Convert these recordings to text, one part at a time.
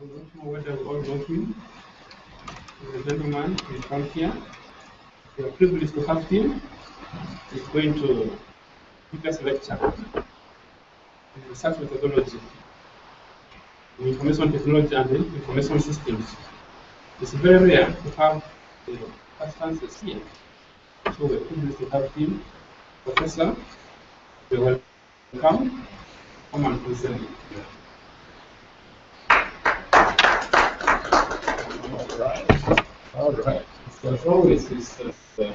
I don't know whether we all know him. He's a gentleman in front here. We are privileged to have him. He's going to give us a lecture on research methodology in information technology and information systems. It's very rare to have the substances here. So we're privileged to have him. Professor, you're welcome. Come and present. All right. So as always, it's an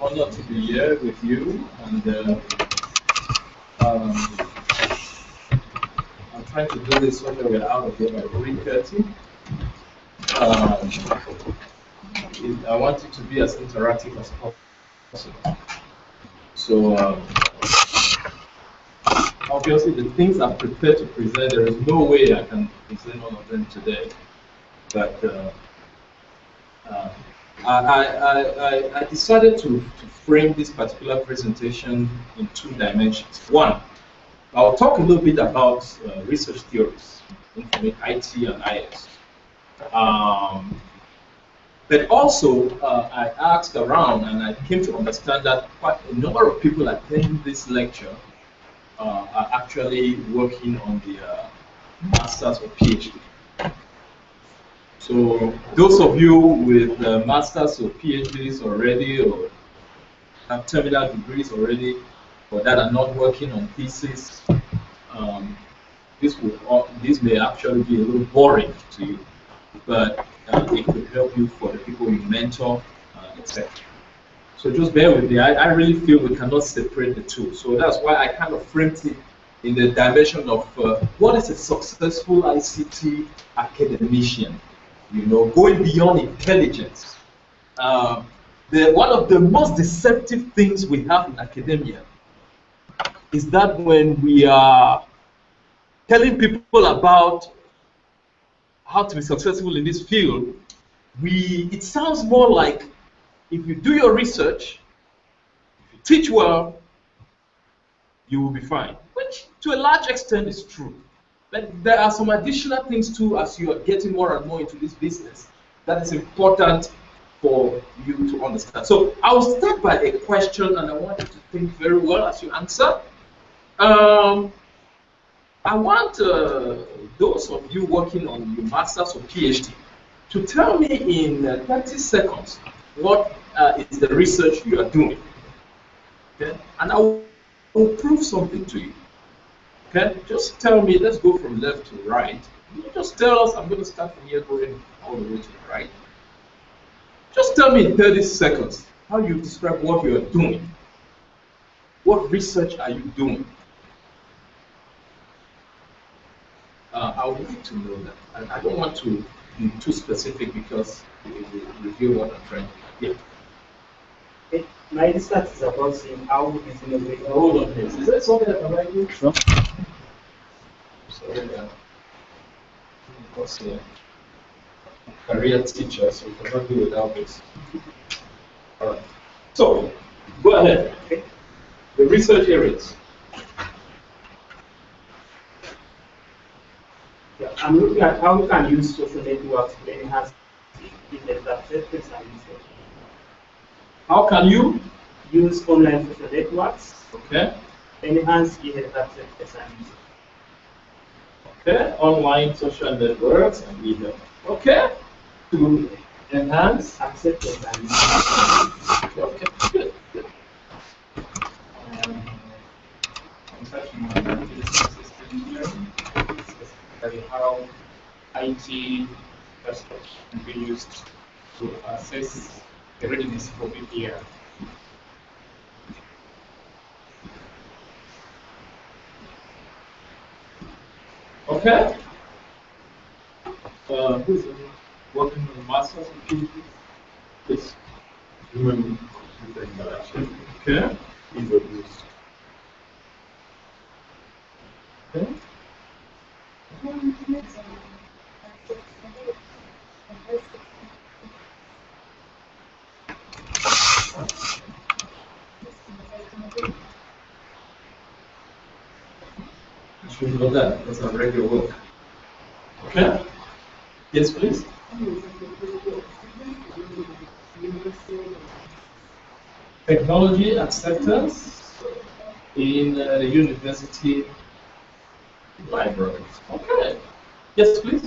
honor to be here with you, and I'm trying to do this so that we're out of here by 3:30. I want it to be as interactive as possible. So obviously, the things I'm prepared to present, there is no way I can present all of them today, but I decided to frame this particular presentation in 2 dimensions. One, I'll talk a little bit about research theories, including IT and IS. But also, I asked around and I came to understand that quite a number of people attending this lecture are actually working on the master's or PhD. So those of you with masters or PhDs already, or have terminal degrees already, or that are not working on thesis, this may actually be a little boring to you, but it could help you for the people you mentor, etc. So just bear with me. I really feel we cannot separate the two. So that's why I kind of framed it in the dimension of what is a successful ICT academician. You know, going beyond intelligence. One of the most deceptive things we have in academia is that when we are telling people about how to be successful in this field, it sounds more like if you do your research, if you teach well, you will be fine, which to a large extent is true. But there are some additional things too as you are getting more and more into this business that is important for you to understand. So I'll start by a question and I want you to think very well as you answer. I want those of you working on your master's or PhD to tell me in 30 seconds what is the research you are doing. Okay? And I will prove something to you. Okay, just tell me, let's go from left to right. You just tell us, I'm going to start from here going all the way to the right. Just tell me in 30 seconds how you describe what you are doing. What research are you doing? I would like to know that. And I don't want to be too specific because it will reveal what I'm trying to do. Yeah. My research is about seeing how we can innovate. Hold on, please. Is that something that I might do? Sure. Sorry, because a career teacher, so we cannot do without this. All right. So, go ahead. Okay. The research areas. Yeah, I'm looking at how we can use social networks to enhance internet acceptance and research. How can you use online social networks? Okay. Enhance internet acceptance and research. Okay, online social networks and email. Okay, to enhance acceptance and okay, good, good. I'm touching on the system here, specifically how IT infrastructure can be used to assess the readiness for BPR. Okay. Who's working on masters and PhD? Yes. Human computer interaction. Okay. Ease of use. Okay. You should know that because I've read your work. Okay. Yes, please. Technology acceptance in the university libraries. Okay. Yes, please.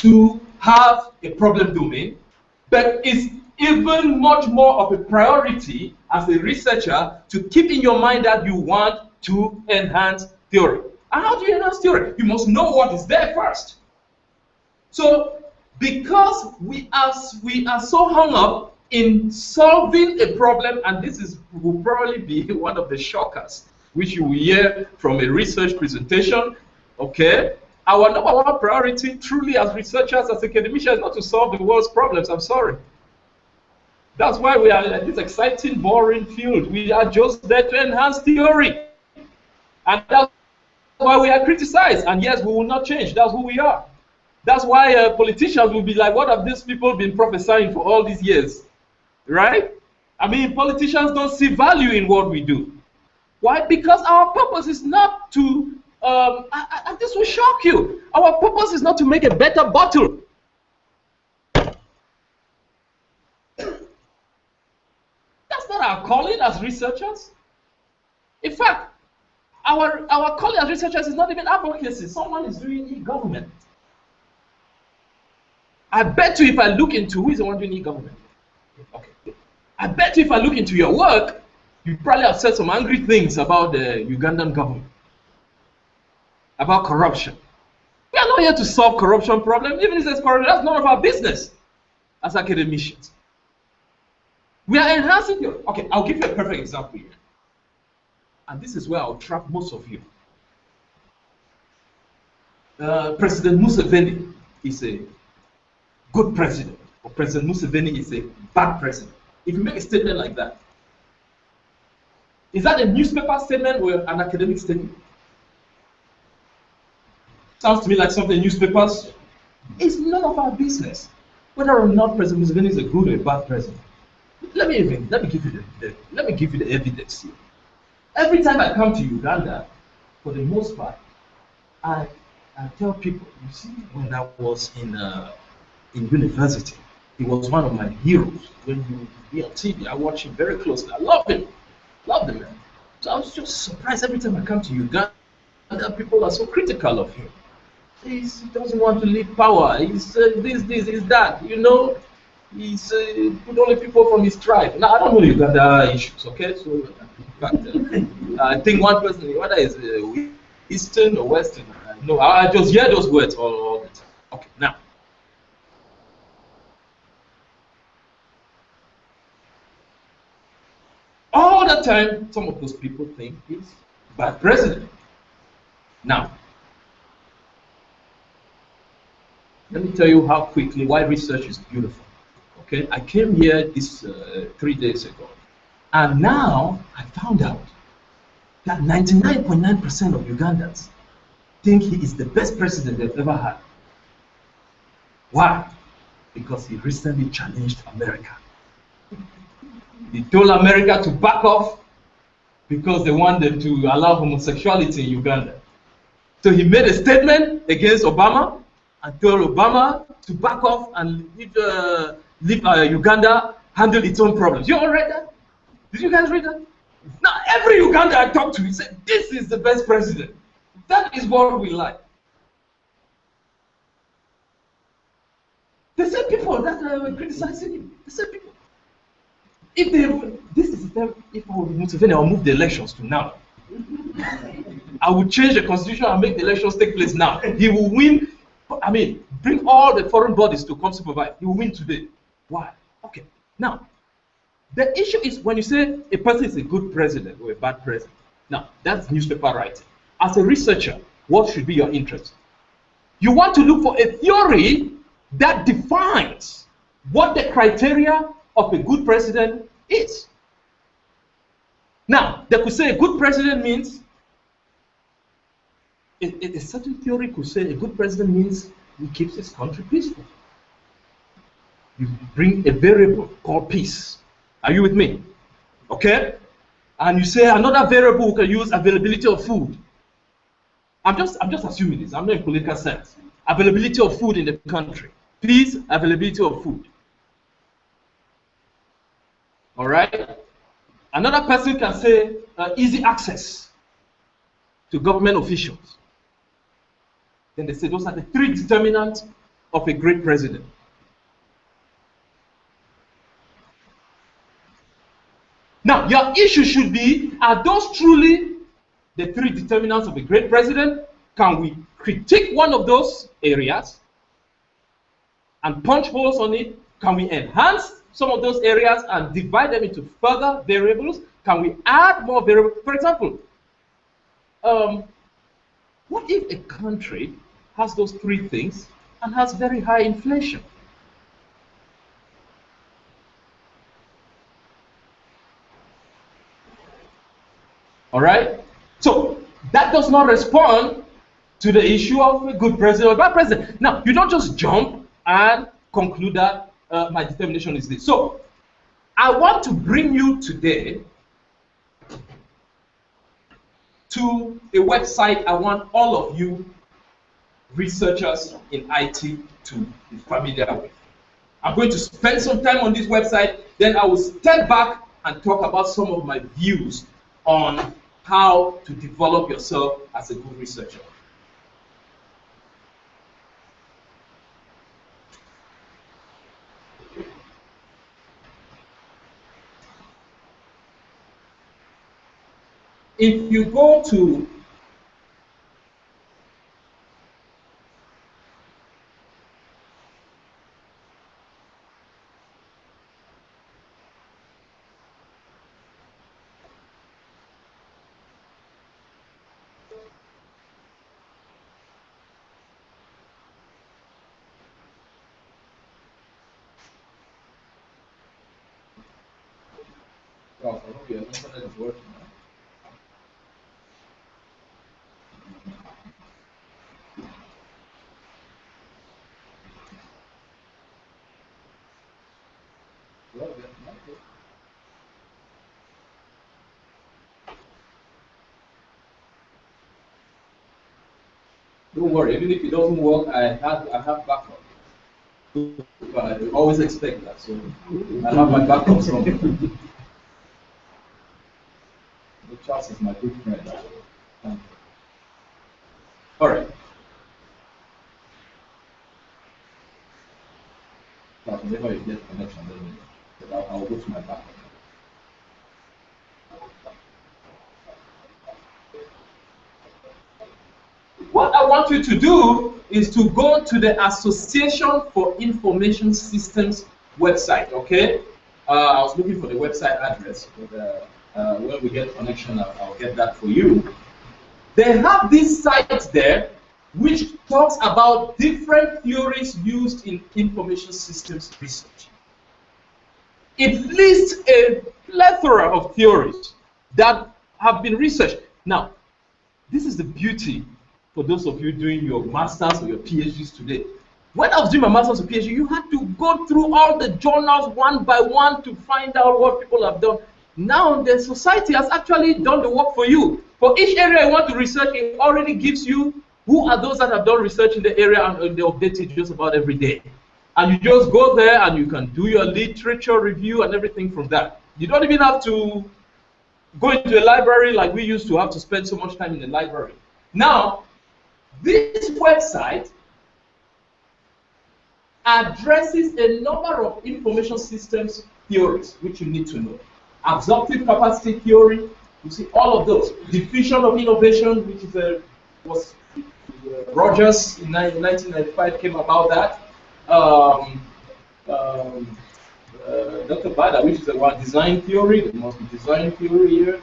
To have a problem domain, but it's even much more of a priority as a researcher to keep in your mind that you want to enhance theory. And how do you enhance theory? You must know what is there first. So because we are so hung up in solving a problem, and this will probably be one of the shockers which you will hear from a research presentation, okay? Our number one priority, truly, as researchers, as academicians, is not to solve the world's problems. I'm sorry. That's why we are in this exciting, boring field. We are just there to enhance theory. And that's why we are criticized. And yes, we will not change. That's who we are. That's why politicians will be like, what have these people been prophesying for all these years? Right? I mean, politicians don't see value in what we do. Why? Because our purpose is not to, and this will shock you, our purpose is not to make a better bottle. That's not our calling as researchers. In fact, our calling as researchers is not even advocacy. Someone is doing e-government. I bet you if I look into who is the one doing e-government. Okay. I bet you if I look into your work, you probably have said some angry things about the Ugandan government. about corruption. We are not here to solve corruption problem. Even if there's corruption, that's none of our business as academicians. We are enhancing your. Okay, I'll give you a perfect example here. And this is where I'll trap most of you. President Museveni is a good president, or President Museveni is a bad president. If you make a statement like that, is that a newspaper statement or an academic statement? Sounds to me like something newspapers. It's none of our business whether or not President Museveni is a good or a bad president. Let me give you the evidence here. Every time I come to Uganda, for the most part, I tell people, you see, when I was in university, he was one of my heroes. When he would be on TV, I watch him very closely. I love him, man. So I was just surprised every time I come to Uganda, people are so critical of him. He doesn't want to leave power. He's this, he's that. You know, he's put only people from his tribe. Now I don't know Uganda issues. Okay, so in fact, I think one person, whether it's Eastern or Western, no, I just hear those words all the time. Okay, now. All the time, some of those people think he's bad president. Now, let me tell you how quickly why research is beautiful. Okay, I came here this 3 days ago, and now I found out that 99.9% of Ugandans think he is the best president they've ever had. Why? Because he recently challenged America. He told America to back off because they want them to allow homosexuality in Uganda. So he made a statement against Obama and told Obama to back off and leave Uganda handle its own problems. You all read that? Did you guys read that? Now every Uganda I talked to, he said, this is the best president. That is what we like. The same people that were criticizing him, the same people. If I were Museveni, I'll move the elections to now. I would change the constitution and make the elections take place now. He will win. I mean, bring all the foreign bodies to come supervise. He will win today. Why? Okay. Now, the issue is when you say a person is a good president or a bad president. Now, that's newspaper writing. As a researcher, what should be your interest? You want to look for a theory that defines what the criteria of a good president is. Now, they could say a good president means, a certain theory could say a good president means he keeps his country peaceful. You bring a variable called peace. Are you with me? Okay? And you say another variable we can use availability of food. I'm just assuming this. I'm not in political sense. Availability of food in the country. Peace, availability of food. All right? Another person can say easy access to government officials. Then they say those are the three determinants of a great president. Now, your issue should be, are those truly the three determinants of a great president? Can we critique one of those areas and punch holes on it? Can we enhance some of those areas and divide them into further variables? Can we add more variables? For example, what if a country has those three things and has very high inflation? All right? So that does not respond to the issue of a good president or a bad president. Now, you don't just jump and conclude that my determination is this. So, I want to bring you today to a website I want all of you researchers in IT to be familiar with. I'm going to spend some time on this website, then I will step back and talk about some of my views on how to develop yourself as a good researcher. If you go to Prof, I hope your internet is working. Well, then, okay. Don't worry, even if it doesn't work, I have backup. But I always expect that, so I have my backup somewhere. The Charles is my good friend. All right. But whenever you get connection, then I'll go to my backup. What I want you to do is to go to the Association for Information Systems website, okay? I was looking for the website address, but when we get connection, I'll get that for you. They have this site there which talks about different theories used in information systems research. It lists a plethora of theories that have been researched. Now, this is the beauty for those of you doing your masters or your PhDs today. When I was doing my masters or PhD, you had to go through all the journals one by one to find out what people have done. Now the society has actually done the work for you. For each area you want to research, it already gives you who are those that have done research in the area, and they update it just about every day. And you just go there and you can do your literature review and everything from that. You don't even have to go into a library like we used to have to spend so much time in the library. Now, this website addresses a number of information systems theories which you need to know. Absorptive capacity theory, you see all of those. Diffusion of innovation, which is was Rogers in 1995 came about that. Dr. Bada, which is about design theory, there must be design theory here.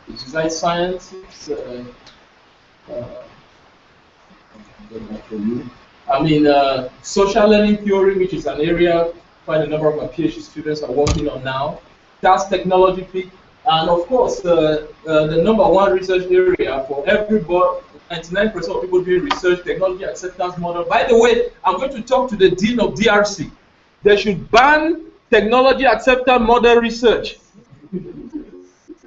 Design sciences. I mean, social learning theory, which is an area quite a number of my PhD students are working on now. Task technology fit, and of course, the number one research area for everybody, 99% of people doing research, technology acceptance model. By the way, I'm going to talk to the dean of DRC. They should ban technology acceptance model research.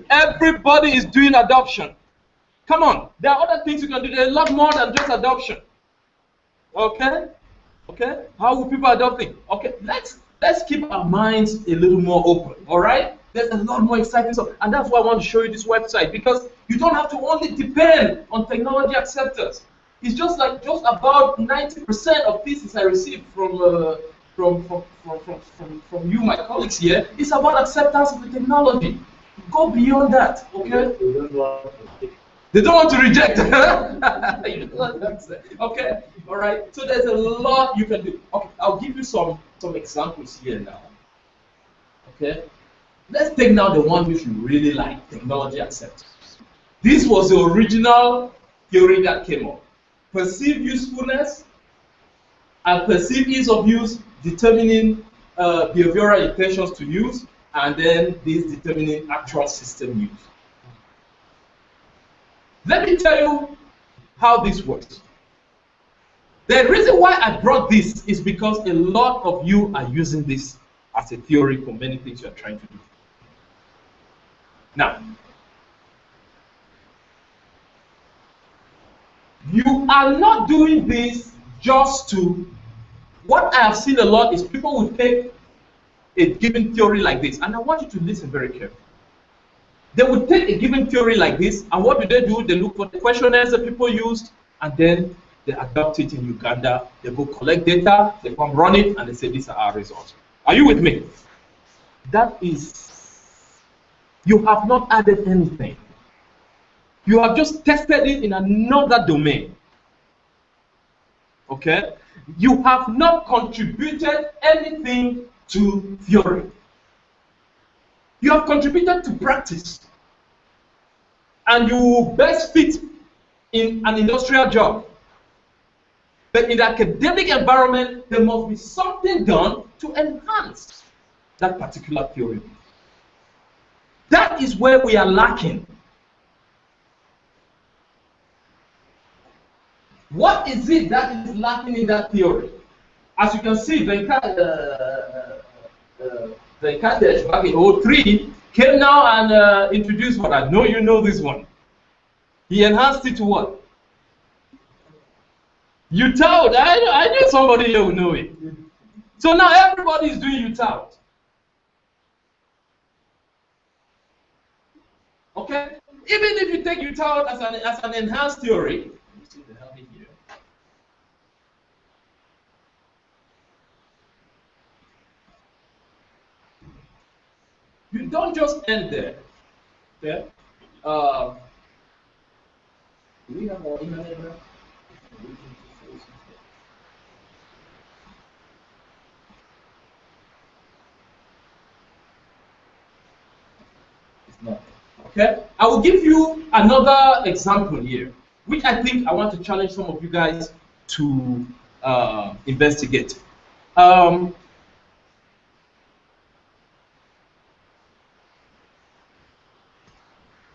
Everybody is doing adoption. Come on, there are other things you can do. There's a lot more than just adoption. Okay? Okay? How will people adopt it? Okay, let's keep our minds a little more open. All right? There's a lot more exciting stuff, and that's why I want to show you this website, because you don't have to only depend on technology acceptors. It's just about 90% of thesis I received from you, my colleagues here. It's about acceptance of the technology. Go beyond that. Okay? They don't want to reject. You know what I'm saying? Okay, all right. So there's a lot you can do. Okay, I'll give you some examples here now. Okay, let's take now the one which you really like, technology acceptance. This was the original theory that came up. Perceived usefulness and perceived ease of use determining behavioral intentions to use, and then this determining actual system use. Let me tell you how this works. The reason why I brought this is because a lot of you are using this as a theory for many things you are trying to do. Now, you are not doing this just to, what I have seen a lot is people will take a given theory like this, and I want you to listen very carefully. They would take a given theory like this, and what do? They look for the questionnaires that people used, and then they adopt it in Uganda. They go collect data, they come run it, and they say these are our results. Are you with me? That is, you have not added anything. You have just tested it in another domain. Okay? You have not contributed anything to theory. You have contributed to practice, and you will best fit in an industrial job. But in the academic environment, there must be something done to enhance that particular theory. That is where we are lacking. What is it that is lacking in that theory? As you can see, Venkatesh back in 03 came now and introduced what I know you know this one. He enhanced it to what? U-tout. I knew somebody here would know it. So now everybody is doing U-tout. Okay? Even if you take U-tout as an enhanced theory, you see the hell in here. You don't just end there. Okay? Do we have our email address? It's not. Okay? I will give you another example here, which I think I want to challenge some of you guys to investigate.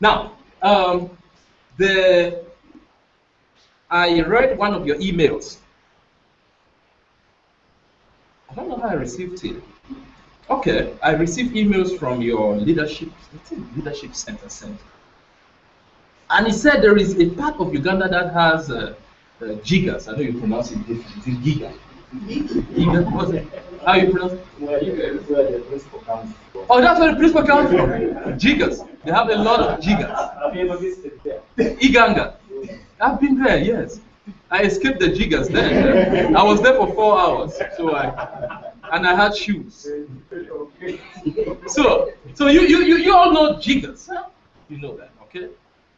Now, I read one of your emails. I don't know how I received it. Okay, I received emails from your leadership center. And it said there is a part of Uganda that has gigas. I know you pronounce it differently. It's giga. Giga, what's it? How you pronounce it? Where the principal comes from. Oh, that's where the principal comes from. Gigas. They have a lot of gigas. Have you ever visited there? Iganga. I've been there, yes. I escaped the gigas then. I was there for 4 hours. And I had shoes. So you all know gigas. Huh? You know that, okay?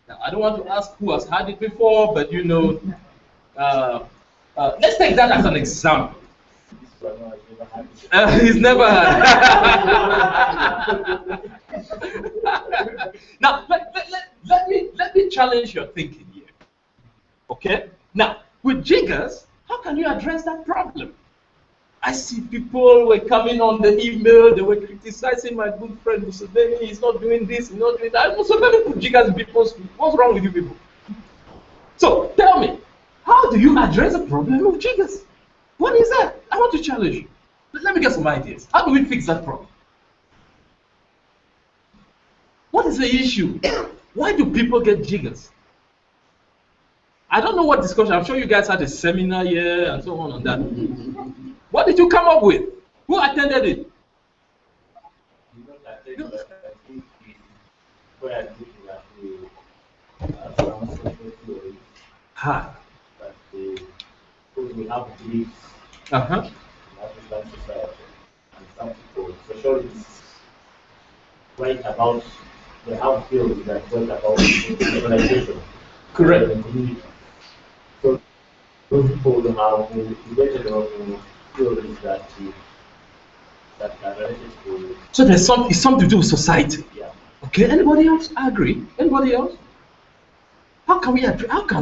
Now, I don't want to ask who has had it before, but you know, let's take that as an example. He's never had. Now, let me challenge your thinking here. Okay? Now, with gigas, how can you address that problem? I see people were coming on the email, they were criticizing my good friend Museveni, he's not doing this, he's not doing that. Museveni put gigas in people's feet. What's wrong with you people? So, tell me, how do you address the problem of gigas? What is that? I want to challenge you. Let me get some ideas. How do we fix that problem? What is the issue? Why do people get gigas? I don't know what discussion. I'm sure you guys had a seminar here and so on that. What did you come up with? Who attended it? Ha. We have beliefs Uh-huh. in African society, and some people, for sure, it's right about they have theories that talk about civilization. Correct. And community. So those people have debated on theories that are related to. So it's something to do with society. Yeah. Okay. Anybody else? I agree. Anybody else? How can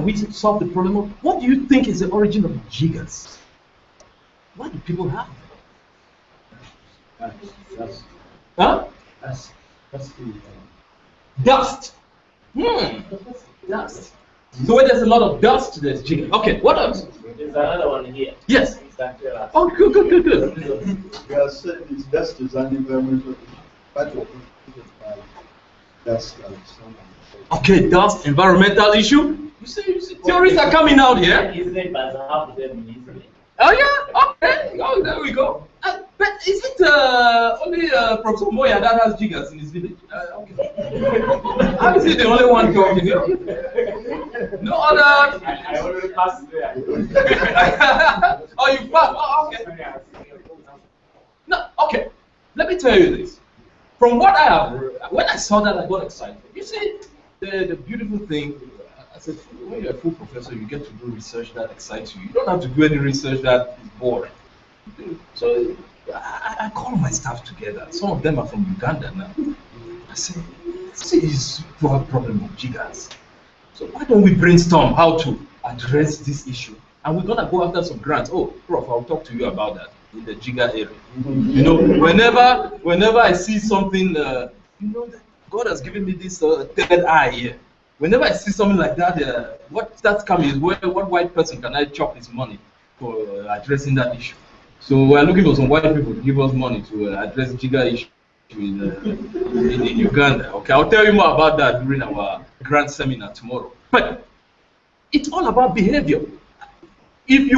we solve the problem of what do you think is the origin of gigas? Why do people have them? Huh? That's Dust. Dust. So where there's a lot of dust, there's gigas. Okay. What else? There's another one here. Yes. Exactly. Oh, good. We are saying it's dust is an environmental part of it by dust and sun. Okay, dust, environmental issue. You see, theories are coming out here. Isn't it as half of them in Israel? Oh yeah, okay. Oh, there we go. But is it only Prof Moya that has gigas in his village? Okay. How is he the only one talking here? No other. I already passed there. Oh, you passed. Oh, okay. No, okay. Let me tell you this. From what I have, when I saw that, I got excited. You see, the beautiful thing. I said, when you're a full professor, you get to do research that excites you. You don't have to do any research that is boring. So I call my staff together. Some of them are from Uganda now. I said, see this problem of gigas. So why don't we brainstorm how to address this issue? And we're gonna go after some grants. Oh, Prof, I'll talk to you about that in the giga area. You know, whenever I see something, you know, that God has given me this third eye here. Whenever I see something like that, what starts coming is what white person can I chop his money for addressing that issue? So we're looking for some white people to give us money to address Jiga issue in Uganda. Okay, I'll tell you more about that during our grand seminar tomorrow. But it's all about behavior. If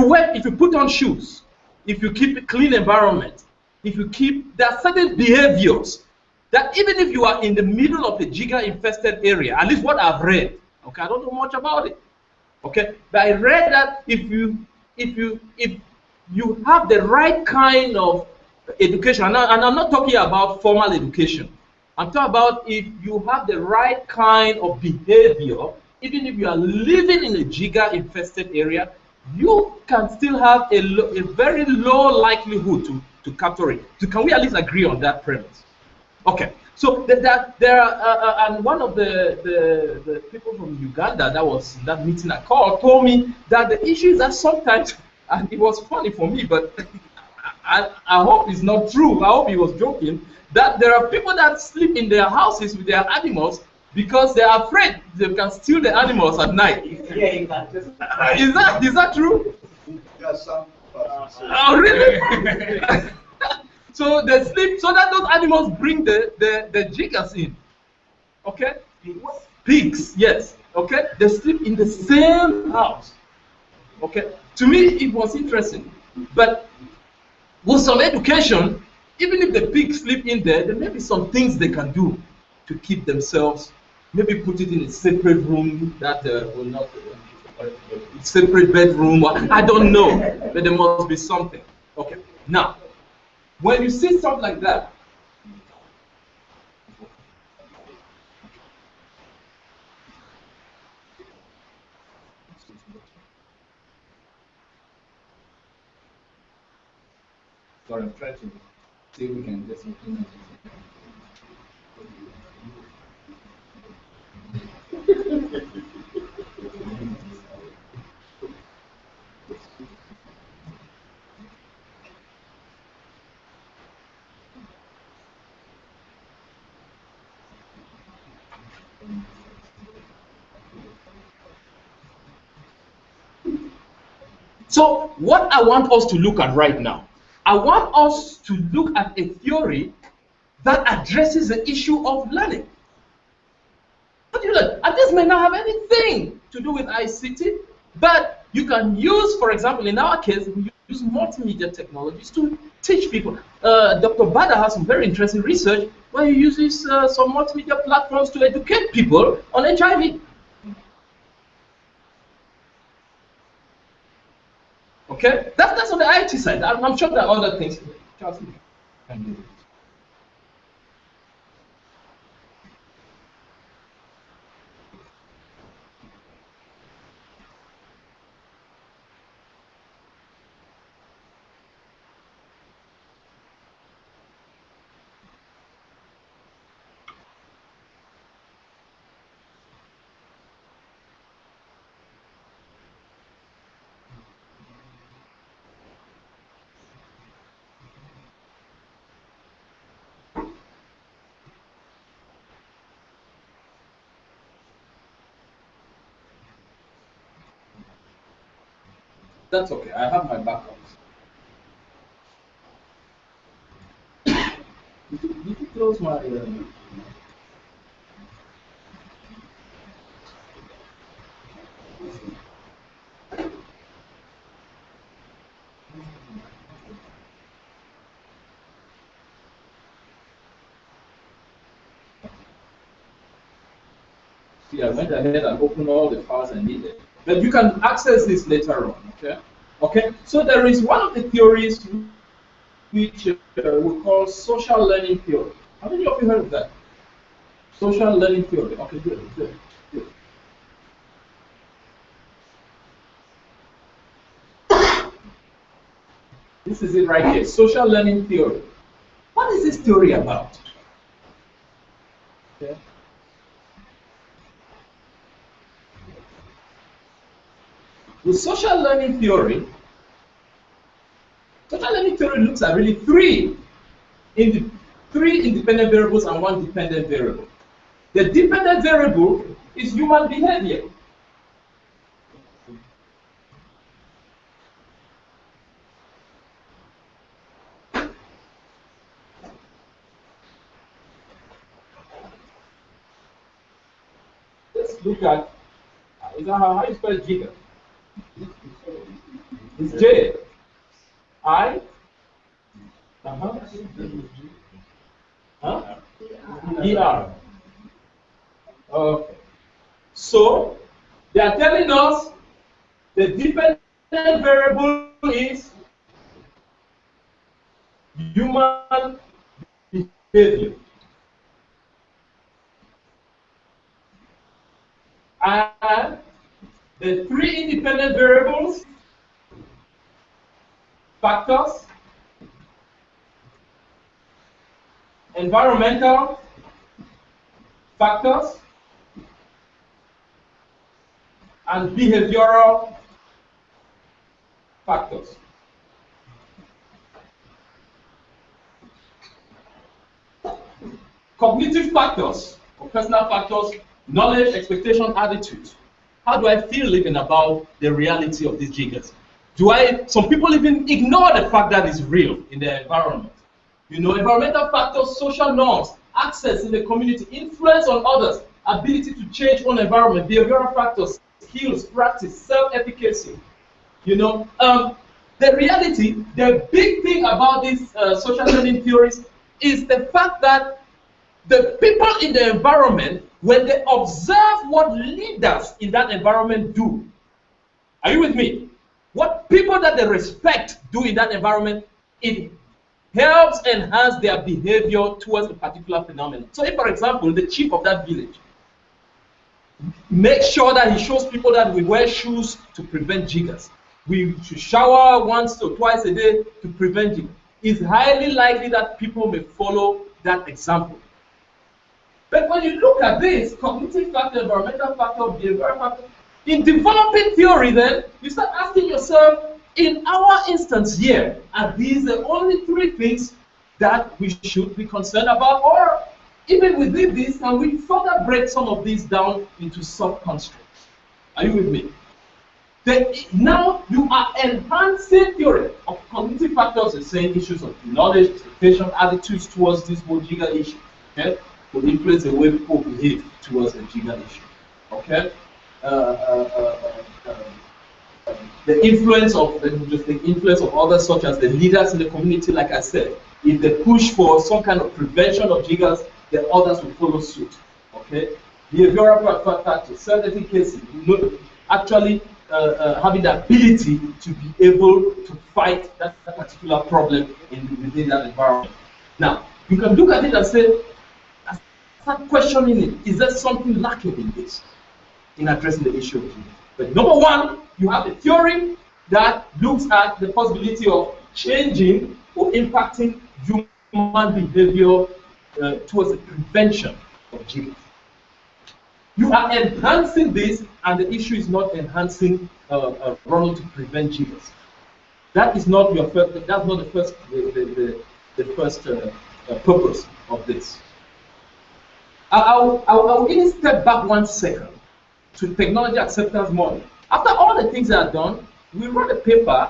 you put on shoes, if you keep a clean environment, there are certain behaviors that even if you are in the middle of a Jiga infested area, at least what I've read, okay, I don't know much about it, okay, but I read that if you have the right kind of education, and I'm not talking about formal education, I'm talking about if you have the right kind of behavior, even if you are living in a Jiga infested area, you can still have a very low likelihood to capture it. So can we at least agree on that premise? Okay, so there are, and one of the people from Uganda that was in that meeting I called told me that the issue is that sometimes, and it was funny for me, but I hope it's not true, I hope he was joking, that there are people that sleep in their houses with their animals because they are afraid they can steal the animals at night. Yeah, you can just. Is that true? Yes, some. Oh, really? So they sleep so that those animals bring the jiggers in. Okay? Pigs, yes. Okay? They sleep in the same house. Okay? To me, it was interesting. But with some education, even if the pigs sleep in there may be some things they can do to keep themselves. Maybe put it in a separate room that will not, separate bedroom. I don't know, but there must be something. Okay. Now, when you see something like that, sorry, I'm trying to see if we can get something. So what I want us to look at right now, I want us to look at a theory that addresses the issue of learning. What do you learn? And this may not have anything to do with ICT, but you can use, for example, in our case, we use multimedia technologies to teach people. Dr. Bada has some very interesting research where he uses some multimedia platforms to educate people on HIV. Okay, that's on the IT side. I'm sure there are other things. That's okay. I have my backups. Did you close my? See, I went ahead and opened all the files I needed. But you can access this later on. Okay. Okay. So there is one of the theories which we call social learning theory. How many of you heard of that? Social learning theory. Okay, good, good, good. This is it right here. Social learning theory. What is this theory about? Okay. With social learning theory looks at really three independent variables and one dependent variable. The dependent variable is human behavior. Let's look at, is that how you spell jigger? It's J. I. Uh-huh. Huh? ER. Okay. So, they are telling us the dependent variable is human behavior. And the three independent variables, factors, environmental factors, and behavioral factors. Cognitive factors, or personal factors, knowledge, expectation, attitude. How do I feel even about the reality of these jiggers? Some people even ignore the fact that it's real in their environment. You know, environmental factors, social norms, access in the community, influence on others, ability to change own environment, behavioral factors, skills, practice, self-efficacy. You know, the reality, the big thing about these social learning theories is the fact that the people in the environment, when they observe what leaders in that environment do, are you with me? What people that they respect do in that environment, it helps enhance their behavior towards a particular phenomenon. So if, for example, the chief of that village makes sure that he shows people that we wear shoes to prevent jiggers, we should shower once or twice a day to prevent jiggers, it's highly likely that people may follow that example. But when you look at this, cognitive factor, environmental factor, behavioral factor, in developing theory then, you start asking yourself, in our instance here, are these the only three things that we should be concerned about? Or even within this, can we further break some of these down into sub-constructs? Are you with me? Now you are enhancing theory of cognitive factors and saying issues of knowledge, expectation, attitudes towards this whole jigger issue. Okay? Will influence the way people behave towards the jigger issue. Okay? The influence of others, such as the leaders in the community, like I said, if they push for some kind of prevention of jiggers, the others will follow suit. Okay? Behavioral factors, self-efficacy, actually having the ability to be able to fight that particular problem within that environment. Now, you can look at it and say, start questioning it. Is there something lacking in this, in addressing the issue of jiggers? But number one, you have a theory that looks at the possibility of changing or impacting human behavior towards the prevention of jiggers. You are enhancing this, and the issue is not enhancing running to prevent jiggers. That is not your first. That's not the first purpose of this. I'll even step back 1 second to technology acceptance model. After all the things that are done, we wrote a paper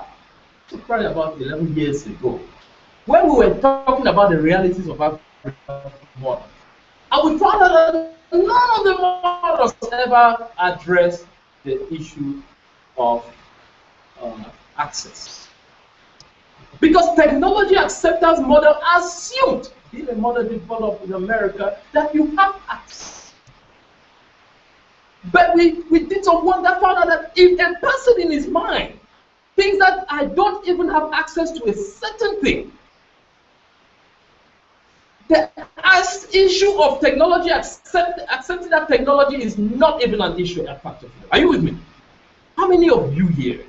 probably about 11 years ago when we were talking about the realities of our model. And we found out that none of the models ever address the issue of access. Because technology acceptance model assumed, being a model developed in America, that you have access. But we did some work that found out that if a person in his mind thinks that I don't even have access to a certain thing, the issue of technology, accepting that technology is not even an issue at factor. Are you with me? How many of you here,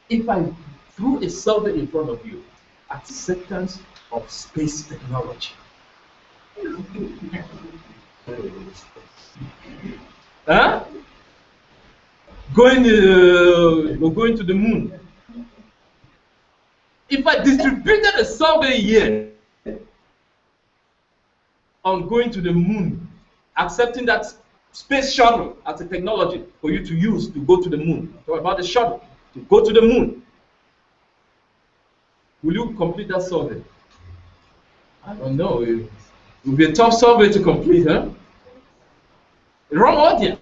if I threw a survey in front of you, acceptance of space technology? Huh? Going to the moon. If I distributed a survey here on going to the moon, accepting that space shuttle as a technology for you to use to go to the moon. Talk about the shuttle to go to the moon. Will you complete that survey? I don't know. It will be a tough survey to complete, huh? The wrong audience.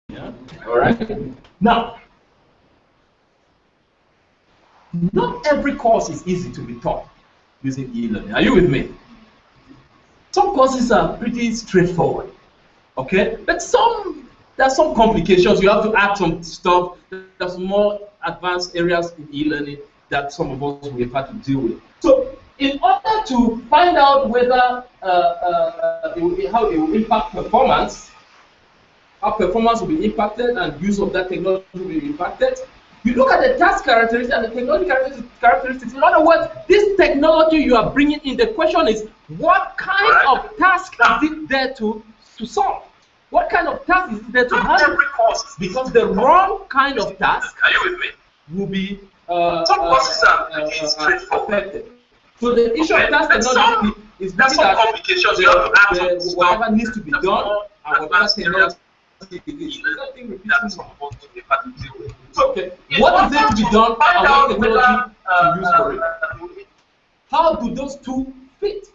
Yeah. All right. Now, not every course is easy to be taught using e-learning. Are you with me? Some courses are pretty straightforward, okay? But there are some complications. You have to add some stuff. There's more advanced areas in e-learning that some of us will have to deal with. So, in order to find out whether how it will impact performance, how performance will be impacted and use of that technology will be impacted, You look at the task characteristics and the technology characteristics. In other words, this technology you are bringing in, the question is, what kind of task is it there to solve? What kind of task is it there to handle? Because the wrong kind of task will be affected. So the issue of task technology is really that whatever needs to be done and whatever technology okay, what is it to be done and what technology to use for it? How do those two fit?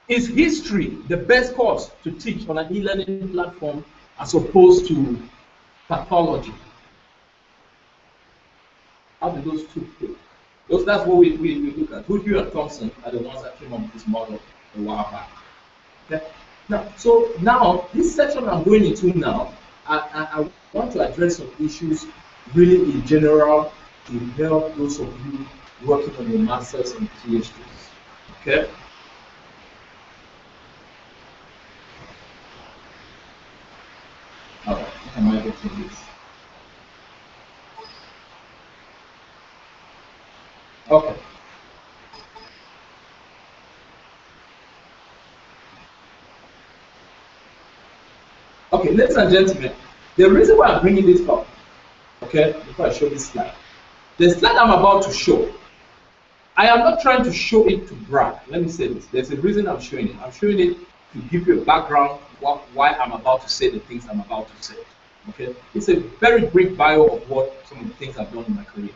Is history the best course to teach on an e-learning platform as opposed to pathology? How do those two fit? That's what we look at. Hugh and Thompson are the ones that came up with this model a while back. Okay? Now, this section I'm going into now, I want to address some issues really in general to help those of you working on your masters and PhDs. Okay? Alright, am I getting this? Okay. Okay, ladies and gentlemen, the reason why I'm bringing this up, okay, before I show this slide, the slide I'm about to show, I am not trying to show it to brag. Let me say this. There's a reason I'm showing it. I'm showing it to give you a background why I'm about to say the things I'm about to say. Okay, it's a very brief bio of what some of the things I've done in my career.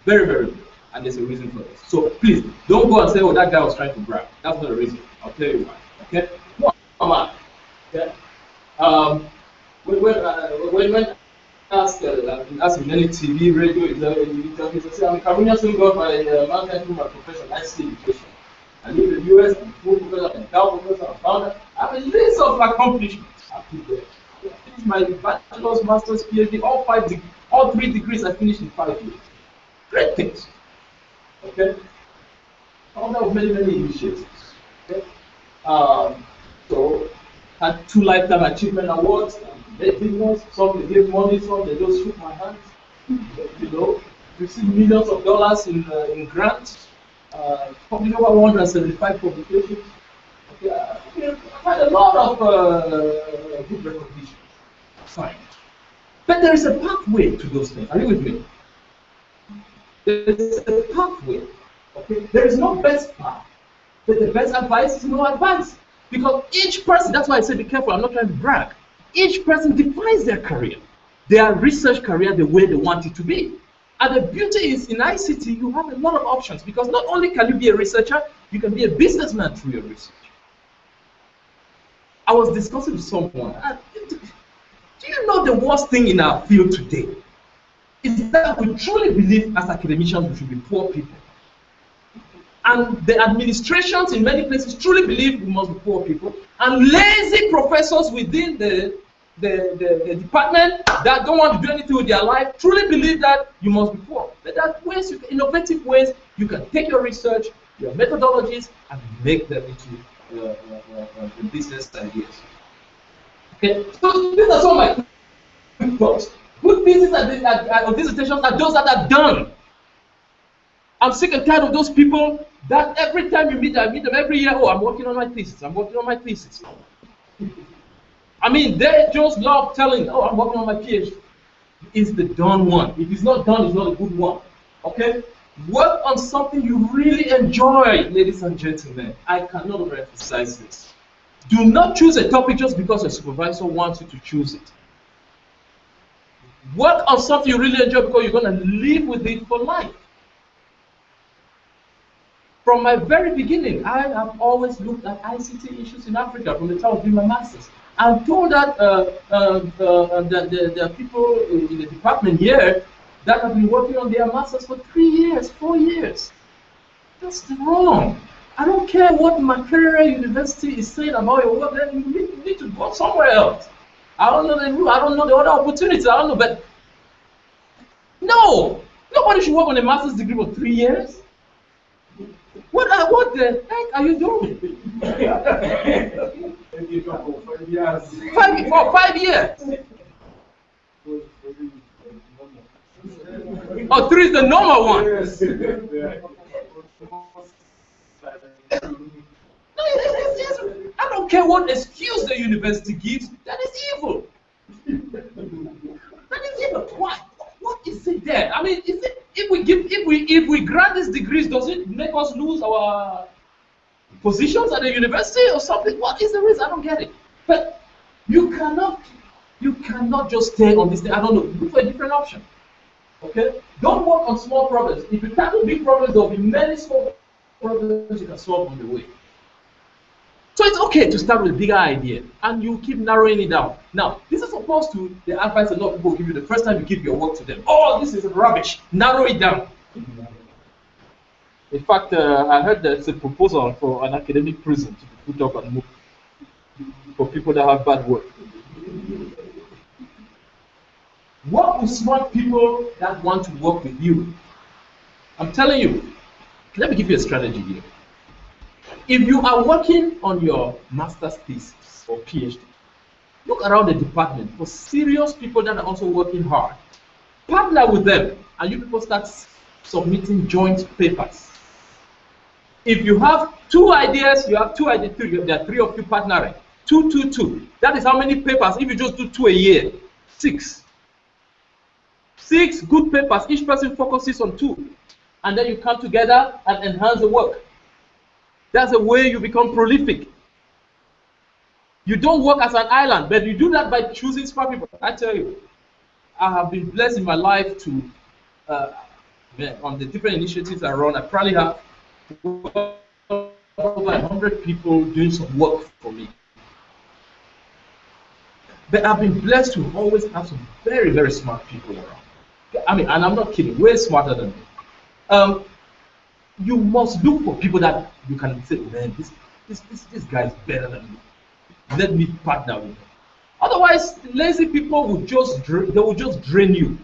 Very, very good. And there's a reason for this. So please don't go and say, oh, that guy was trying to brag. That's not the reason. I'll tell you why. Okay? Come on. Okay? When asked in any TV, radio, interviews, I say, I'm a Cameroonian singer by mountain through my profession, I see education. I live in the US, I'm a full professor, I'm a cow professor, I'm a founder. I have a list of accomplishments. I finished my bachelor's, master's, PhD, all 3 degrees I finished in 5 years. Great things. Okay? All that many initiatives. Okay? So had 2 lifetime achievement awards, made business, some they gave money, some they just shook my hands. You know, received millions of dollars in grants, published over 175 publications. Okay, I've had a lot of good recognition. Fine. But there is a pathway to those things. Are you with me? There is a pathway. Okay? There is no best path. But the best advice is no advice. Because each person, that's why I say be careful, I'm not trying to brag. Each person defines their career, their research career the way they want it to be. And the beauty is in ICT, you have a lot of options because not only can you be a researcher, you can be a businessman through your research. I was discussing with someone, do you know the worst thing in our field today is that we truly believe as academicians we should be poor people. And the administrations in many places truly believe we must be poor people. And lazy professors within the department that don't want to do anything with their life truly believe that you must be poor. But there are ways, innovative ways you can take your research, your methodologies, and make them into business ideas. Okay, so these are some of my thoughts. Good pieces of dissertations are those that are done. I'm sick and tired of those people that every time you meet, I meet them every year. Oh, I'm working on my thesis. I'm working on my thesis. I mean, they just love telling, oh, I'm working on my PhD. It's the done one. If it's not done, it's not a good one. Okay? Work on something you really enjoy, ladies and gentlemen. I cannot overemphasize this. Do not choose a topic just because your supervisor wants you to choose it. Work on something you really enjoy because you're going to live with it for life. From my very beginning, I have always looked at ICT issues in Africa from the time of doing my master's. I'm told that there are people in the department here that have been working on their masters for 3 years, 4 years. That's wrong. I don't care what Makerere University is saying about your work, then you need to go somewhere else. I don't know the rule, I don't know the other opportunities, I don't know, but no! Nobody should work on a master's degree for 3 years. what the heck are you doing? For 5 years. Oh, 3 is the normal one. No, I don't care what excuse the university gives. That is evil. That is evil. Why? What is it there? I mean, is it if we grant these degrees, does it make us lose our positions at the university or something? What is the reason? I don't get it. But you cannot just stay on this thing. I don't know. Look for a different option. Okay? Don't work on small problems. If you tackle big problems, there will be many small problems you can solve on the way. So it's okay to start with a bigger idea, and you keep narrowing it down. Now, this is opposed to the advice a lot of people give you the first time you give your work to them. Oh, this is rubbish. Narrow it down. In fact, I heard there's a proposal for an academic prison to be put up and moved for people that have bad work. Work with smart people that want to work with you. I'm telling you, let me give you a strategy here. If you are working on your master's thesis or PhD, look around the department for serious people that are also working hard. Partner with them, and you people start submitting joint papers. If you have 2 ideas, you have 2 ideas, there are 3 of you partnering. 2, 2, 2. That is how many papers, if you just do 2 a year? 6. 6 good papers, each person focuses on 2. And then you come together and enhance the work. That's the way you become prolific. You don't work as an island, but you do that by choosing smart people. I tell you, I have been blessed in my life to, on the different initiatives I run, I probably have over 100 people doing some work for me. But I've been blessed to always have some very, very smart people around. I mean, and I'm not kidding, way smarter than me. You must look for people that you can say, man, this guy is better than me. Let me partner with him. Otherwise, lazy people will just drain you.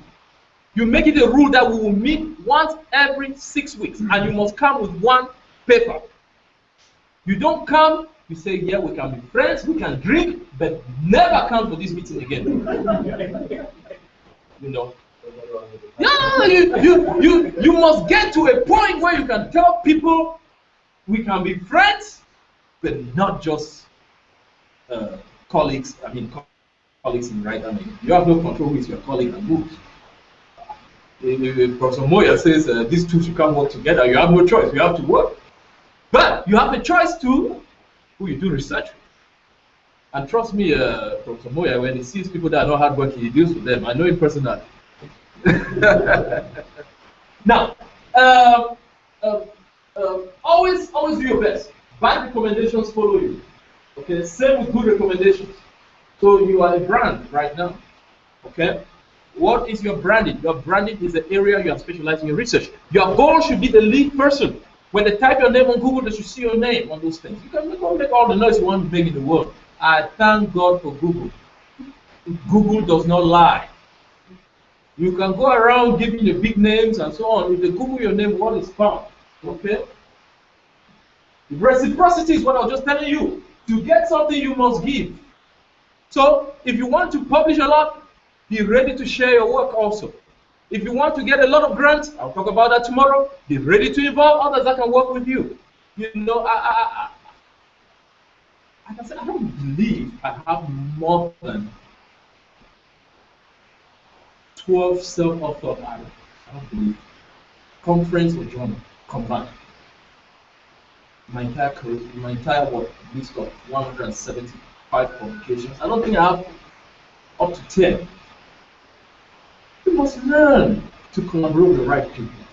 You make it a rule that we will meet once every 6 weeks, and you must come with 1 paper. You don't come, you say, yeah, we can be friends, we can drink, but never come for this meeting again. You know. No, you must get to a point where you can tell people we can be friends, but not just colleagues. I mean, colleagues in right. I mean, you have no control with your colleague and moves. Professor Moya says these two should come work together. You have no choice. You have to work, but you have a choice to who you do research with. And trust me, Professor Moya, when he sees people that are not hardworking, he deals with them. I know him personally. Now, always do your best. Bad recommendations follow you. Okay, same with good recommendations. So you are a brand right now. Okay, what is your branding? Your branding is the area you are specializing in research. Your goal should be the lead person. When they type your name on Google, they should see your name on those things. You can make all the noise you want to make in the world. I thank God for Google. Google does not lie. You can go around giving your big names and so on. If they Google your name, what is found? Okay? Reciprocity is what I was just telling you. To get something, you must give. So, if you want to publish a lot, be ready to share your work also. If you want to get a lot of grants, I'll talk about that tomorrow. Be ready to involve others that can work with you. You know, I can say I don't believe I have more than 12 self-authored articles. I don't believe. Conference or journal combined. My entire work, list of 175 publications. I don't think I have up to 10. You must learn to collaborate with the right people.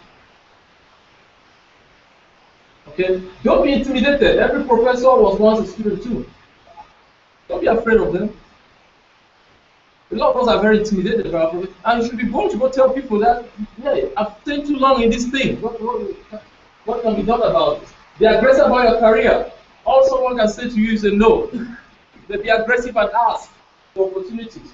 Okay? Don't be intimidated. Every professor was once a student too. Don't be afraid of them. A lot of us are very intimidated by our professors. And you should be bold to go tell people that, hey, I've stayed too long in this thing. What can be done about it? Be aggressive about your career. All someone can say to you is a no. But be aggressive and ask for opportunities.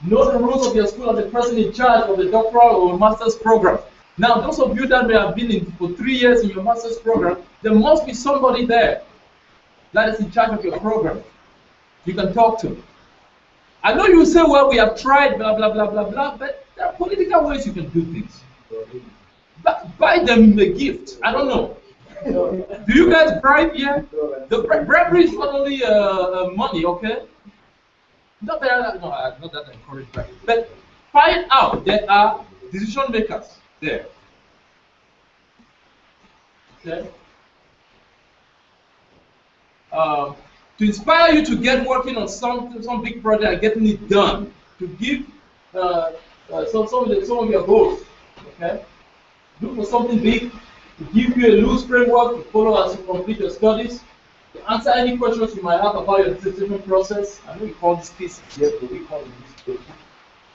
Know the rules of your school as the person in charge of the doctoral or master's program. Now, those of you that may have been in for 3 years in your master's program, there must be somebody there that is in charge of your program. You can talk to. I know you say, well, we have tried, blah, blah, blah, blah, blah, but there are political ways you can do things. But buy them a gift. I don't know. Do you guys bribe here? The bribery is not only money, okay? Not that, no, not that I encourage bribery. But find out there are decision makers there. Okay? To inspire you to get working on some big project and getting it done, to give some of your goals, okay? Look for something big, to give you a loose framework to follow as you complete your studies, to answer any questions you might have about your dissertation process. I know we call this thesis here, but we call it this,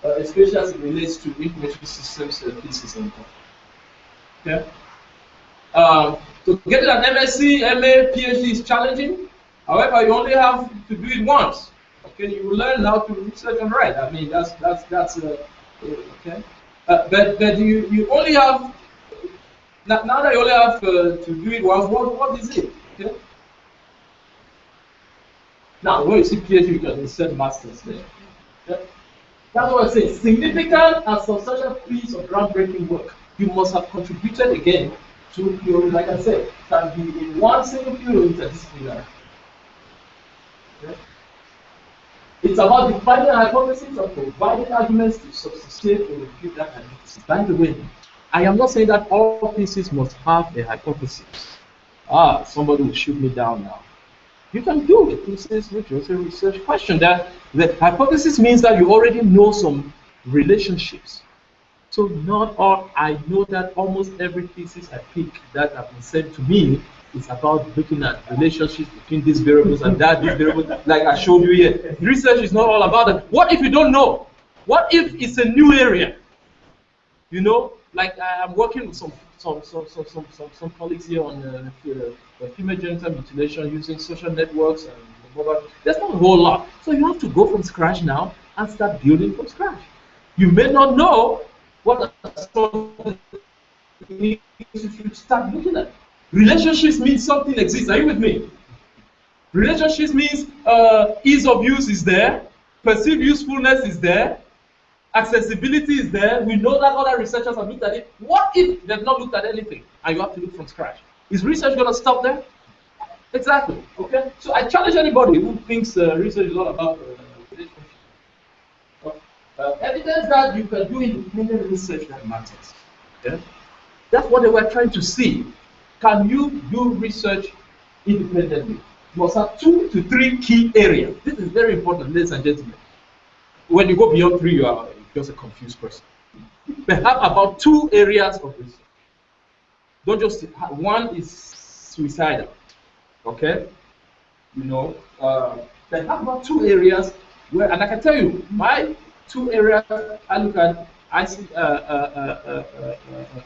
especially as it relates to information systems thesis and okay? To get an MSc, MA, PhD is challenging. However, you only have to do it once. Okay, you will learn how to research and write. I mean, that's okay. But you only have now that you only have to do it once. What is it? Okay. Now, when you see PhD, you can insert masters there. Okay? That's what I say. Significant and substantial piece of groundbreaking work. You must have contributed again to your, like I said, can be in one single field interdisciplinary. Okay. It's about defining a hypothesis and providing arguments to substantiate or refute that hypothesis. By the way, I am not saying that all theses must have a hypothesis. Somebody will shoot me down now. You can do it. This is a research question. That the hypothesis means that you already know some relationships. So not all. I know that almost every thesis I pick that have been sent to me is about looking at relationships between these variables and that these variables. Like I showed you here, research is not all about that. What if you don't know? What if it's a new area? You know, like I'm working with some colleagues here on female genital mutilation using social networks and mobile. There's not a whole lot, so you have to go from scratch now and start building from scratch. You may not know what you should start looking at. Relationships means something exists. Are you with me? Relationships means ease of use is there, perceived usefulness is there, accessibility is there. We know that other researchers have looked at it. What if they've not looked at anything and you have to look from scratch? Is research going to stop there? Exactly. Okay. So I challenge anybody who thinks research is all about relationships. Evidence that you can do independent research that matters. Yeah? That's what they were trying to see. Can you do research independently? You must have 2 to 3 key areas. This is very important, ladies and gentlemen. When you go beyond 3, you are just a confused person. But have about 2 areas of research. Don't just, one is suicidal, okay? You know, but have about 2 areas where, and I can tell you, my 2 areas, I look at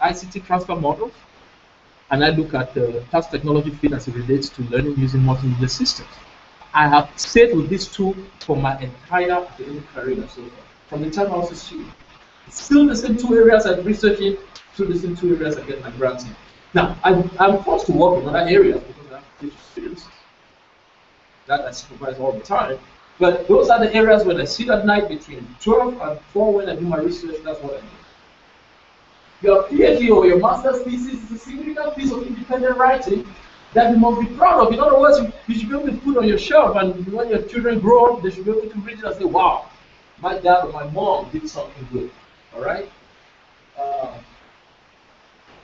ICT transfer models, and I look at the health technology field as it relates to learning using multimedia systems. I have stayed with these 2 for my entire academic career so far. From the time I was a student. It's still the same 2 areas I'm researching, still the same 2 areas I get my grants in. Now, I'm forced to work in other areas because I have to teach students that I supervise all the time. But those are the areas where I sit at night between 12 and 4 when I do my research. That's what I do. Your PhD or your master's thesis is a significant piece of independent writing that you must be proud of. In other words, you should be able to put on your shelf, and when your children grow up, they should be able to read it and say, wow, my dad or my mom did something good. All right?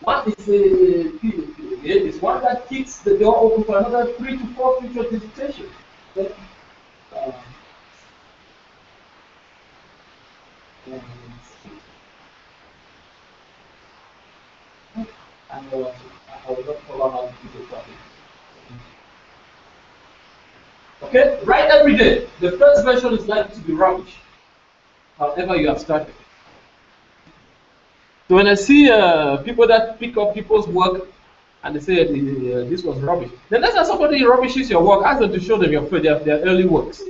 One is is one that keeps the door open for another 3 to 4 future dissertations. Okay? I will not follow how people practice. Okay, write every day. The first version is likely to be rubbish. However, you have started. So when I see people that pick up people's work and they say this was rubbish, the next time somebody rubbishes your work, ask them to show them their early works.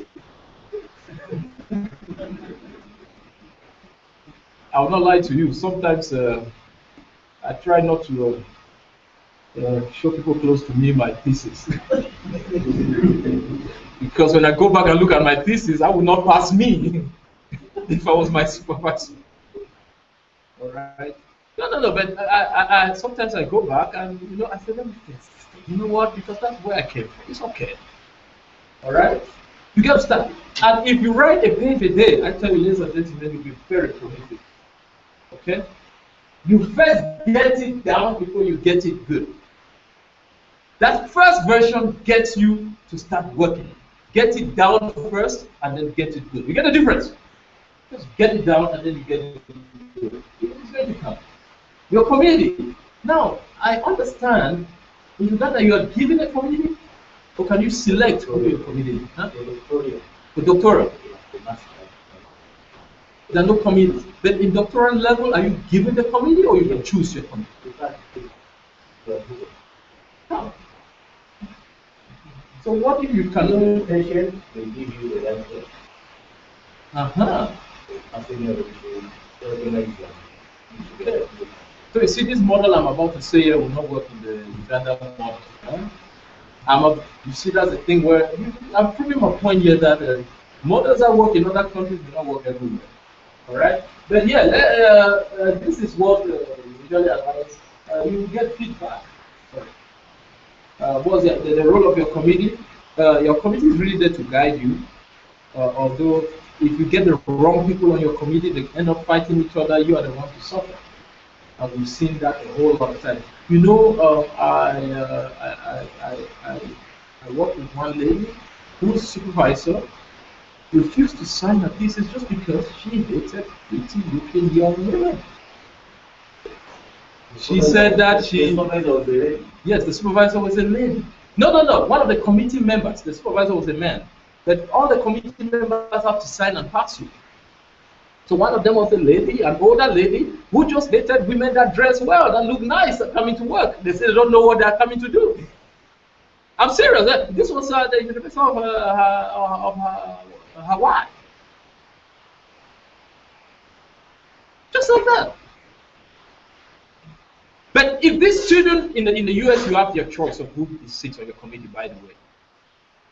I will not lie to you. Sometimes I try not to show people close to me my thesis. Because when I go back and look at my thesis, I would not pass me if I was my supervisor. All right. No. But I sometimes I go back and I say, let me test. You know what? Because that's where I came from. It's okay. All right. You get to start. And if you write a page a day, I tell you, ladies and gentlemen, you'll be very prolific. Okay. You first get it down before you get it good. That first version gets you to start working. Get it down first and then get it good. You get the difference? Just get it down and then you get it good. It's going to come. Your community. Now, I understand in Uganda you are given a community, or can you select who your community? Huh? The doctoral. There are no communities. But in doctoral level, are you given the community or you can choose your community? How? So what if you cannot patient will give you the answer. So you see, this model I'm about to say here will not work in the Uganda model. Huh? You see, that's the thing where I'm proving my point here that models that work in other countries do not work everywhere. All right, but yeah, this is what usually allows you get feedback. What's the role of your committee? Your committee is really there to guide you. Although, if you get the wrong people on your committee, they end up fighting each other. You are the one to suffer. And we've seen that a whole lot of times. I worked with one lady whose supervisor refused to sign her thesis just because she hated pretty looking young women. She said that yes, the supervisor was a lady. No. One of the committee members, the supervisor was a man. But all the committee members have to sign and pass you. So one of them was a lady, an older lady, who just dated women that dress well, that look nice, that coming to work. They say they don't know what they're coming to do. I'm serious. This was the university of Hawaii. Just like that. But if this student in the US, you have your choice of who sits on your committee, by the way.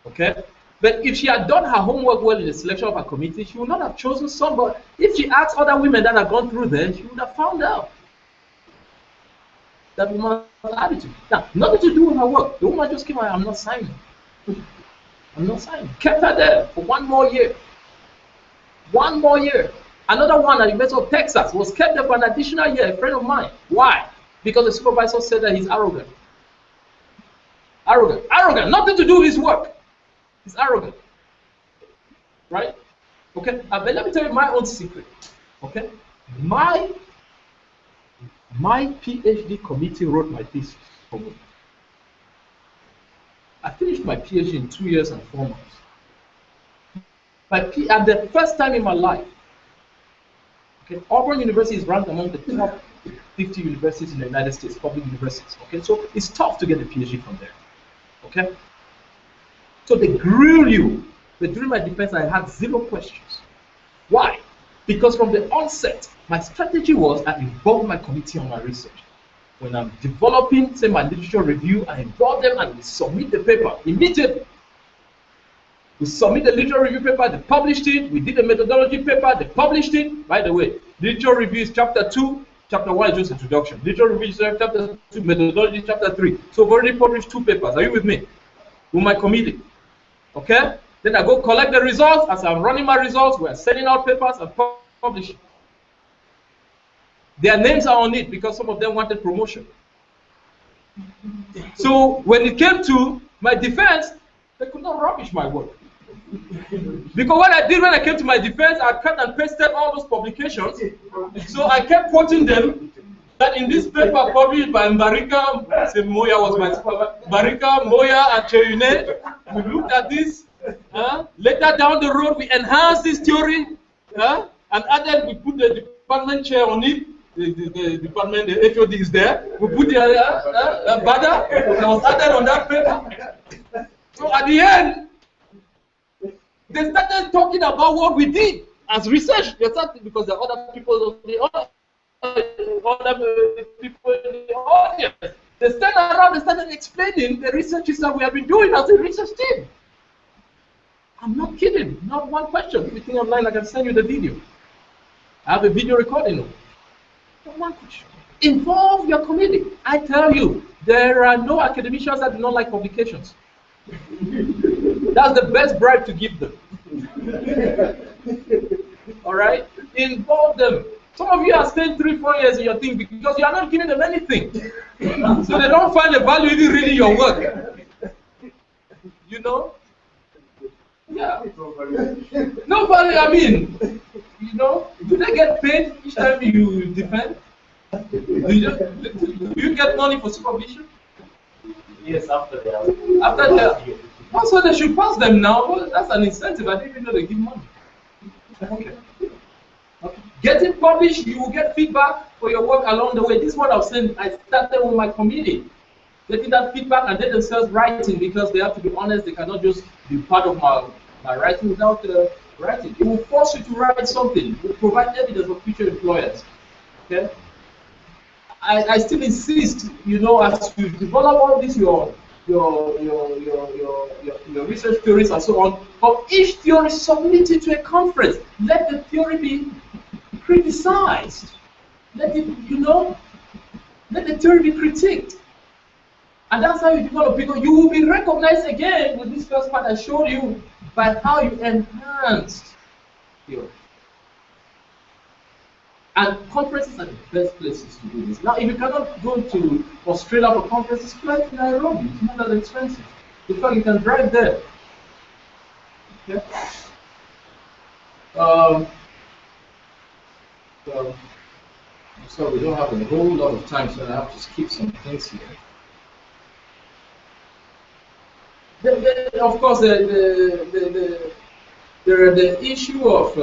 Okay? But if she had done her homework well in the selection of her committee, she would not have chosen somebody. If she asked other women that have gone through there, she would have found out that woman's attitude. Now, nothing to do with her work. The woman just came out, I'm not signing. I'm not signing. Kept her there for 1 more year. 1 more year. Another one at the University of Texas was kept there for an additional year, a friend of mine. Why? Because the supervisor said that he's arrogant. Arrogant. Nothing to do with his work. He's arrogant. Right? Okay? But let me tell you my own secret. Okay? My PhD committee wrote my thesis for me. I finished my PhD in 2 years and 4 months. And the first time in my life, okay, Auburn University is ranked among the top 50 universities in the United States, public universities. Okay, so it's tough to get a PhD from there. Okay, so they grill you. But during my defense, I had 0 questions. Why? Because from the onset, my strategy was I involved my committee on my research. When I'm developing, say, my literature review, I involve them and we submit the paper immediately. We submit the literature review paper, they published it. We did a methodology paper, they published it. By the way, literature review is chapter 2, chapter 1 is just introduction. Literature review is chapter 2, methodology chapter 3. So I've already published 2 papers. Are you with me? With my committee. Okay? Then I go collect the results. As I'm running my results, we're sending out papers and publishing. Their names are on it because some of them wanted promotion. So when it came to my defense, they could not rubbish my work. Because what I did when I came to my defense, I cut and pasted all those publications. So I kept quoting them that in this paper published by Mbarika, say Moya was my supervisor, Mbarika, Moya, and Cheune, we looked at this. Later down the road, we enhanced this theory and added, we put the department chair on it. The department, the HOD is there. We put the BADA that was added on that paper. So at the end, they started talking about what we did as research. They started because there are other people on the other. other people in the audience. They stand around and started explaining the researches that we have been doing as a research team. I'm not kidding. Not one question. If you think I'm lying, I can send you the video. I have a video recording of it. Not one question. Involve your committee. I tell you, there are no academicians that do not like publications. That's the best bribe to give them. All right? Involve them. Some of you are staying 3-4 years in your thing because you are not giving them anything. So they don't find the value in reading your work. You know? Yeah. Nobody, I mean, you know, do they get paid each time you defend? Do you get money for supervision? Yes, after they have. After they also they should pass them now. Well, that's an incentive. I didn't even know they give money. Okay. Okay. Getting published, you will get feedback for your work along the way. This is what I was saying. I started with my committee, getting that feedback and they themselves writing because they have to be honest. They cannot just be part of my writing without writing. It will force you to write something. It will provide evidence for future employers. Okay. I still insist, you know, as you develop all this, your research theories and so on, for each theory submitted to a conference, let the theory be criticized. Let it, you know, let the theory be critiqued. And that's how you develop, because you will be recognized again with this first part I showed you by how you enhanced theory. And conferences are the best places to do this. Now, if you cannot go to Australia for conferences, fly to Nairobi. It's not that expensive. In fact, you can drive there. Okay. So we don't have a whole lot of time, so I have to skip some things here. Of course, there are the issue of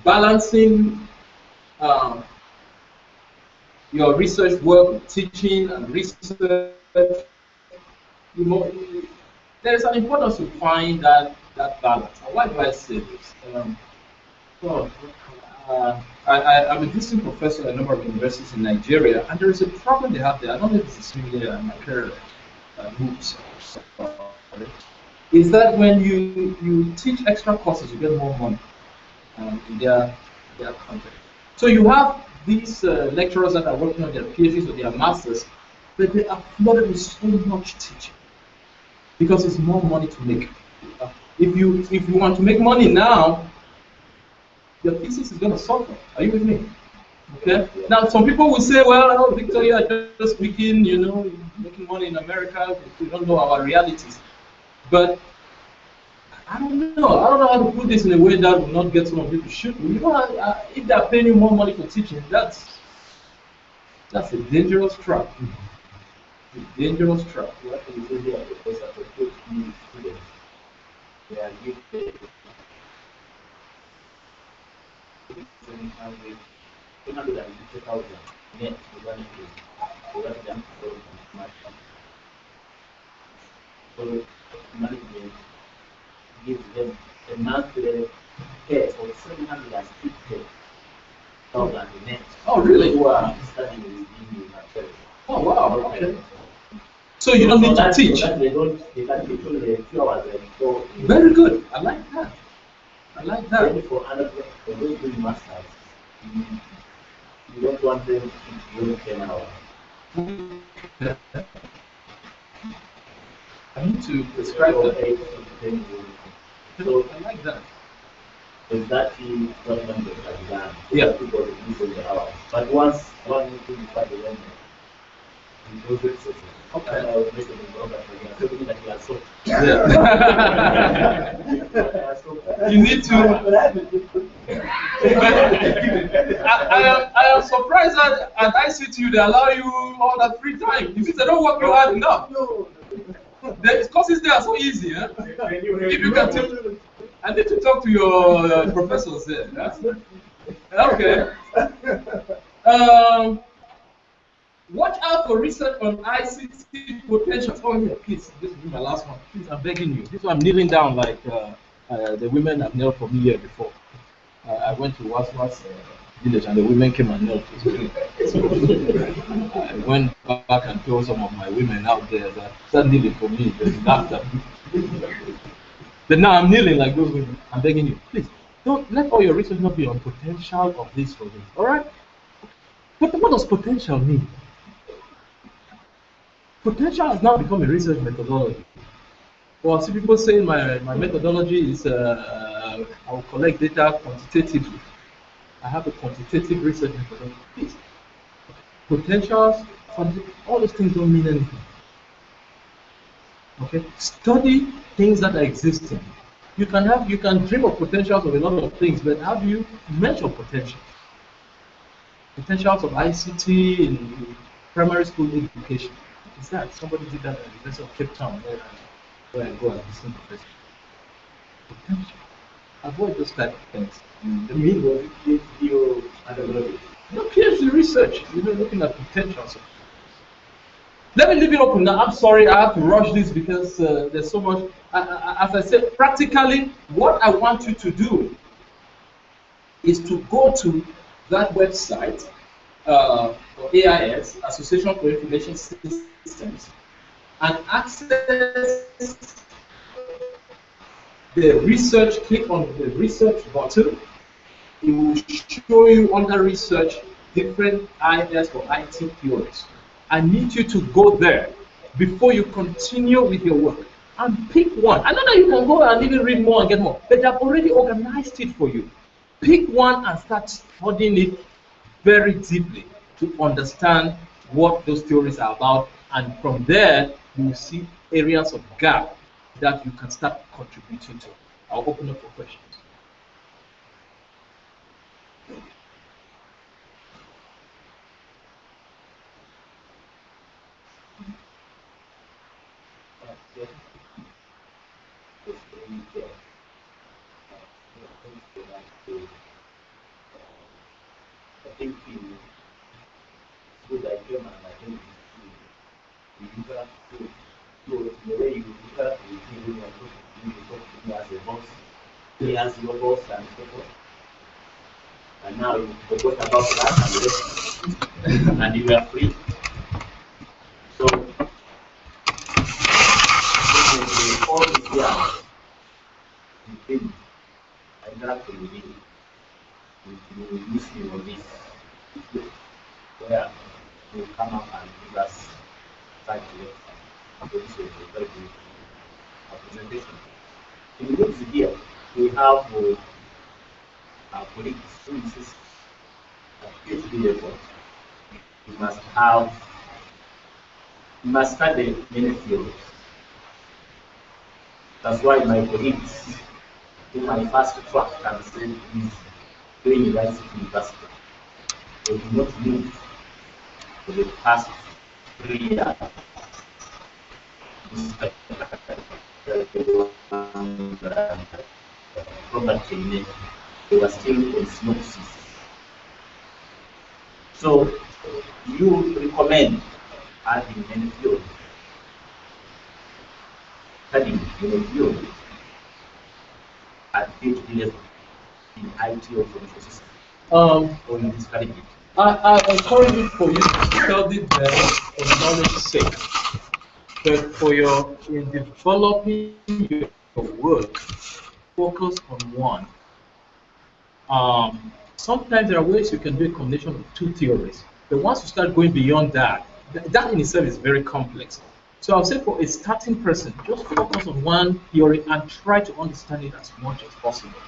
balancing your research work, teaching and research. You know, there is an importance to find that balance. And why do I say this? I'm a visiting professor at a number of universities in Nigeria, and there is a problem they have there. I don't know if it's similar in my career, MUBS. Is that when you teach extra courses, you get more money. In their content. So you have these lecturers that are working on their PhDs or their masters, but they are flooded with so much teaching because it's more money to make. If you want to make money now, your thesis is going to suffer. Are you with me? Okay. Now some people will say, "Well, oh, Victor, you are just speaking, you know, making money in America. We don't know our realities." But I don't know how to put this in a way that will not get some of you to shoot me. You know, if they are paying you more money for teaching, that's a dangerous trap. A dangerous trap. What is really a professor to teach new students? They are gifted 750,000 net to run them so management gives them a monthly pay of 750,000 net. Oh, really? Who are studying in the material. Oh, wow. Okay. So you don't need to teach. So they can teach only a few hours. So very good. I like that. I like that. Then for undergrad, for those doing masters, you don't want them to work 10 hours. I need to prescribe that. So I like that. exactly what numbers are done. Yeah. People reduce the hours. But once one thing is by the end, you go to okay. I was making a number for you. That you are so. Yeah. You need to. I am surprised that at ICT they allow you all that free time. You see, they don't work you hard enough. No. The courses there are so easy, huh? If you can tell, I need to talk to your professors there. Okay. Watch out for research on ICT potential. Oh yeah, please. This is my last one. Please, I'm begging you. This one I'm kneeling down like the women have knelt for me here before. I went to Waswas village, and the women came and knelt. I went back and told some of my women out there that start kneeling for me. They laughed at me. But now I'm kneeling like those women. I'm begging you, please, don't let all your research not be on potential of this for this. All right? But what does potential mean? Potential has now become a research methodology. Well, I see people saying my methodology is I will collect data quantitatively. I have a quantitative research methodology. Please, potentials, all those things don't mean anything. Okay, study things that are existing. You can dream of potentials of a lot of things, but how do you measure potential? Potentials of ICT in primary school education. Is that somebody did that at the University of Cape Town where I go and listen to this? Potential. Avoid those type of things. The mean was PhD analogy. No PhD research. You're looking at potentials. Let me leave it open now. I'm sorry, I have to rush this because there's so much. As I said, practically, what I want you to do is to go to that website, AIS, Association for Information Systems, and access the research. Click on the research button. It will show you under research different IS or IT theories. I need you to go there before you continue with your work and pick one. I know that you can go and even read more and get more, but they've already organized it for you. Pick one and start studying it very deeply to understand what those theories are about, and from there you will see areas of gap that you can start contributing to. I'll open up for questions. I think it's good idea, and I think you have to go the way you have to you talk to me as a boss, he as your boss, and so forth. And now you forgot about that and you are free. So all these years you've been interacting with me. You will use me on this, where you will come up and give us side to this is a very good presentation. In the MUBS here, we have our colleagues, who insist at PhD level, you must study many fields. That's why my colleagues, in my first track, can say is doing university. They do not move for the past 3 years. Probably they were still on synopsis. So you recommend adding any field, studying in a field at PhD level in IT or information systems, or in this strategy? I encourage you for you to study them for knowledge sake, but in developing your work, focus on one. Sometimes there are ways you can do a combination of 2 theories, but once you start going beyond that, that in itself is very complex. So I'll say for a starting person, just focus on one theory and try to understand it as much as possible.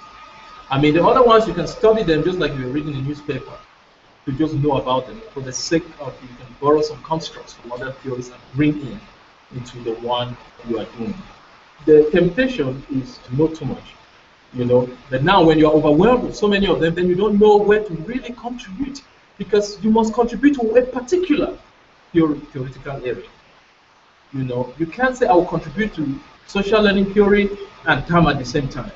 I mean, the other ones, you can study them just like you're reading a newspaper, to just know about them. For the sake of, you can borrow some constructs from other theories and bring into the one you are doing. The temptation is to know too much, but now when you're overwhelmed with so many of them, then you don't know where to really contribute, because you must contribute to a particular theoretical area. You can't say I will contribute to social learning theory and TAM at the same time.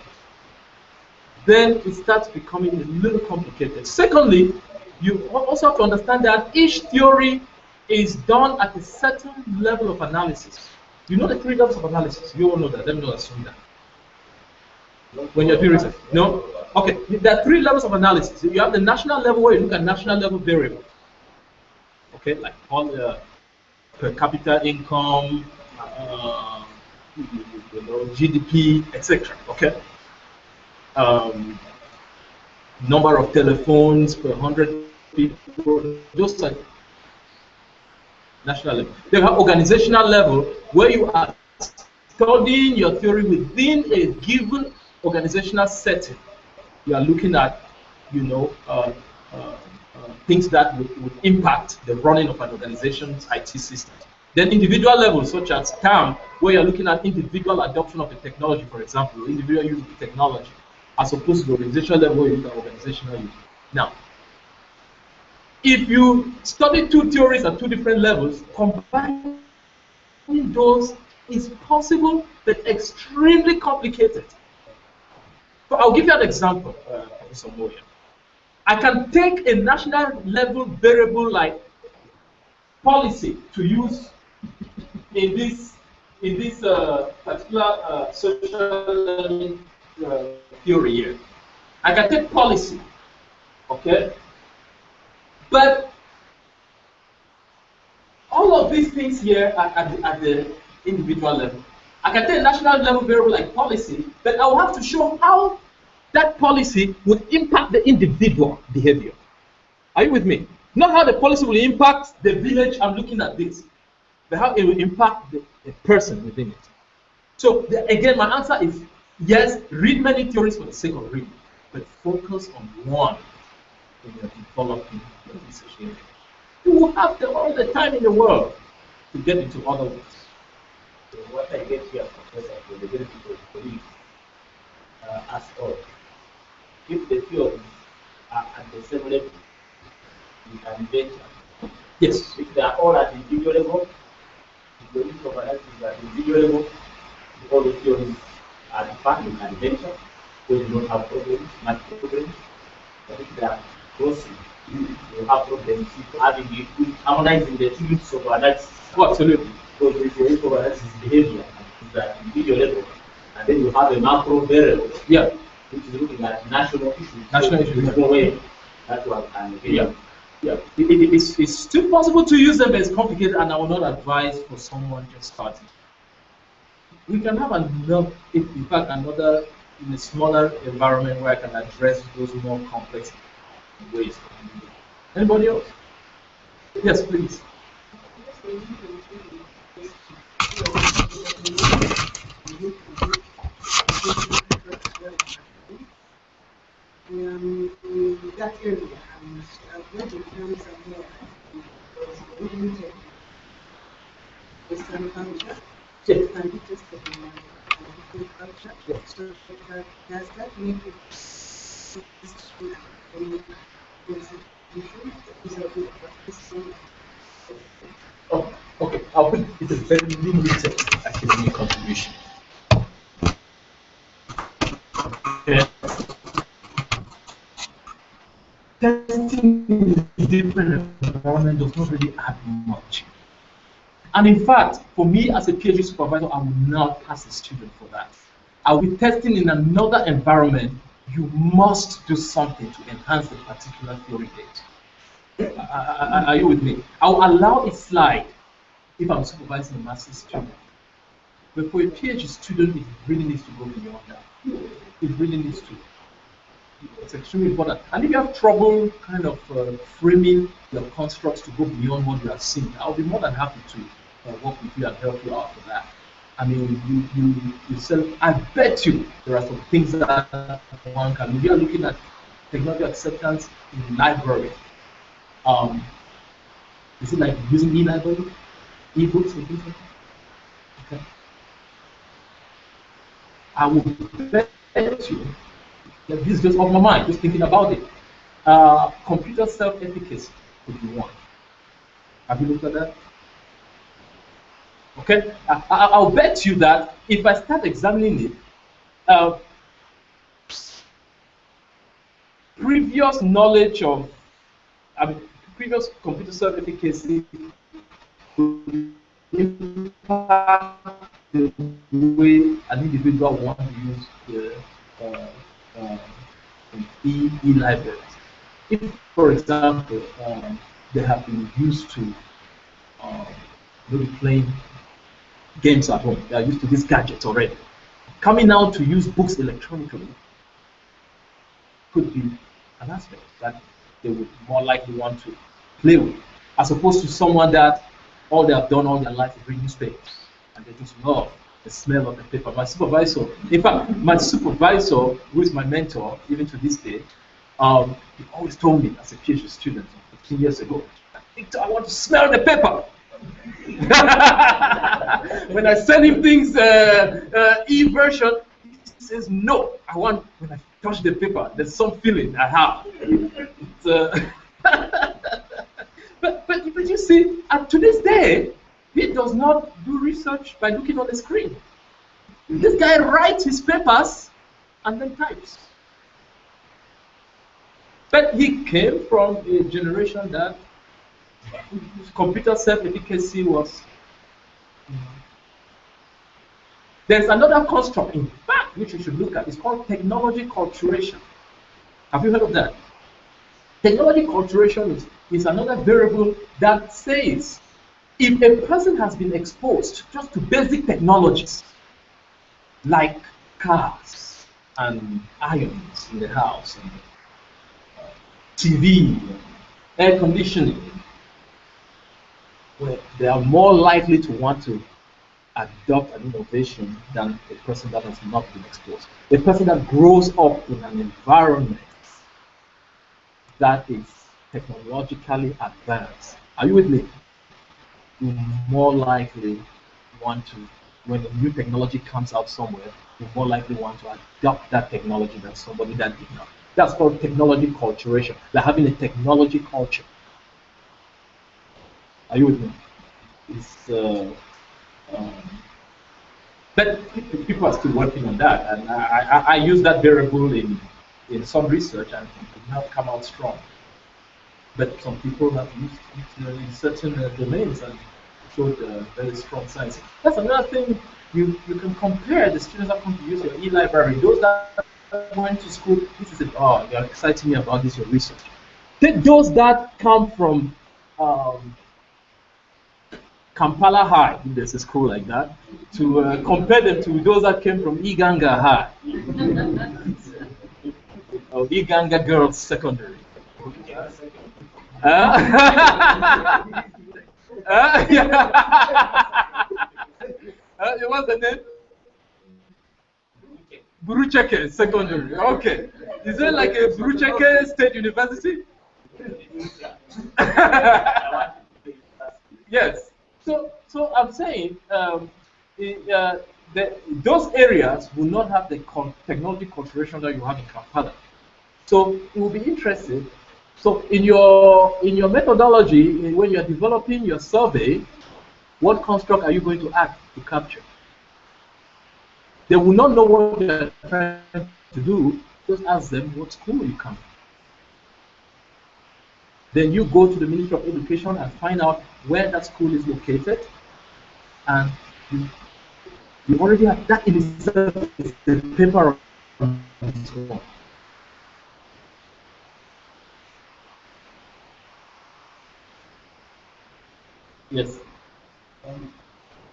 Then it starts becoming a little complicated. Secondly, you also have to understand that each theory is done at a certain level of analysis. You know the 3 levels of analysis. You all know that. Let me not assume that. When you're doing research. No? Okay, there are three levels of analysis. You have the national level where you look at national level variables. Okay, like all per capita income, GDP, etc. Okay, number of telephones per 100 people. Those are national level. Then you have organizational level where you are studying your theory within a given organizational setting. You are looking at, you know, things that would impact the running of an organization's IT system. Then individual levels, such as TAM, where you're looking at individual adoption of the technology, for example, individual use of the technology, as opposed to the organizational level where you look at organizational use. Now, if you study two theories at two different levels, combining those is possible, but extremely complicated. So I'll give you an example, Professor Moya. I can take a national level variable like policy to use in this particular social learning theory here. I can take policy, okay? But all of these things here are at the individual level. I can take a national level variable like policy, but I will have to show how that policy would impact the individual behavior. Are you with me? Not how the policy will impact the village I'm looking at this, but how it will impact the person within it. So again, my answer is yes, read many theories for the sake of reading, but focus on one when you're developing your research area. You will have all the time in the world to get into other ones. So what I get here, Professor, for the benefit of colleagues, as all, if the theories are at the same level, you can venture. Yes. If they are all at the individual level, if the list of analysis is at the individual level, if all the theories are defined, you can venture, because you don't have problems, much problems. But if they are crossing, you have problems with harmonizing the two units of analysis. Oh, absolutely. Because the unit of analysis behavior is at individual level, and then you have a macro variable. Yeah. Which is looking at national issues. National issues. There's no way that one can be. Yeah. Yeah. It's still possible to use them, but it's complicated, and I will not advise for someone just starting. We can have another, in fact, another in a smaller environment where I can address those more complex ways. Anybody else? Yes, please. That area, I've read in terms of here, wouldn't take Western culture, it can be just a different culture. So does that make it Oh, okay. I'll put it a very limited academic contribution. Okay. Testing in a different environment does not really add much. And in fact, for me as a PhD supervisor, I will not pass a student for that. I will be testing in another environment. You must do something to enhance the particular theory data. Are you with me? I will allow it slide if I'm supervising a master's student. But for a PhD student, it really needs to go beyond that. It really needs to. It's extremely important. And if you have trouble kind of framing your constructs to go beyond what you are seeing, I'll be more than happy to work with you and help you out for that. I mean, you said, I bet you there are some things that one can do. We are looking at technology acceptance in library. Is it like using e-library, e-books, and things like that? Okay. I will bet you. This is just off my mind, just thinking about it. Computer self-efficacy could be one. Have you looked at that? Okay, I'll bet you that if I start examining it, previous knowledge of, previous computer self-efficacy could impact the way an individual wants to use e-libraries. If, for example, they have been used to maybe playing games at home, they are used to these gadgets already. Coming out to use books electronically could be an aspect that they would more likely want to play with, as opposed to someone that all they have done all their life is read newspapers and they just love the smell of the paper. My supervisor, in fact, who is my mentor even to this day, he always told me as a PhD student 15 years ago, Victor, I want to smell the paper. When I send him things e-version, he says no. I want when I touch the paper. There's some feeling I have. But you see, to this day, he does not do research by looking on the screen. This guy writes his papers and then types. But he came from a generation that computer self-efficacy was. There's another construct, in fact, which you should look at. It's called technology culturation. Have you heard of that? Technology culturation is another variable that says if a person has been exposed just to basic technologies like cars and irons in the house, and TV, air conditioning, well, they are more likely to want to adopt an innovation than a person that has not been exposed. A person that grows up in an environment that is technologically advanced, are you with me? You more likely want to, when a new technology comes out somewhere, you more likely want to adopt that technology than somebody that did not. That's called technology culturation. Like having a technology culture. Are you with me? But people are still working on that, and I use that variable in some research, and it did not come out strong. But some people have used it in certain domains and showed very strong signs. That's another thing you can compare. The students that come to use your e-library, those that went to school, this is it. Oh, you're exciting me about this, your research. Take those that come from Kampala High, if there's a school like that, to compare them to those that came from Iganga High or Iganga Girls Secondary. What's the name? Burucheke Secondary. Okay. Is there like a Burucheke State University? Yes. So I'm saying those areas will not have the technology culturation that you have in Kampala. So it will be interesting. So in your methodology, when you're developing your survey, what construct are you going to add to capture? They will not know what they're trying to do. Just ask them what school you come from. Then you go to the Ministry of Education and find out where that school is located, and you already have that in itself is the paper on its own. Yes.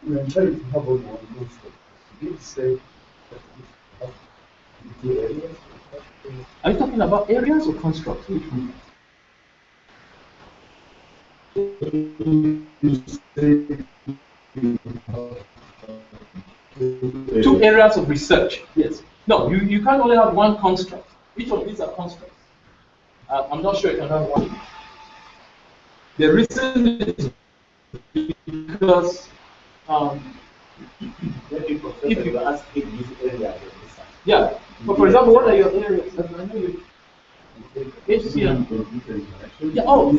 We are trying to have on one construct. Did you say that we have two areas? Are you talking about areas or constructs? Which one? Two areas of research. Yes. No, you can't only have one construct. Each of these are constructs. I'm not sure you can have one. The reason is because if you ask these areas, yeah. But for example, what are your areas? I know you. HCM. Yeah. Oh.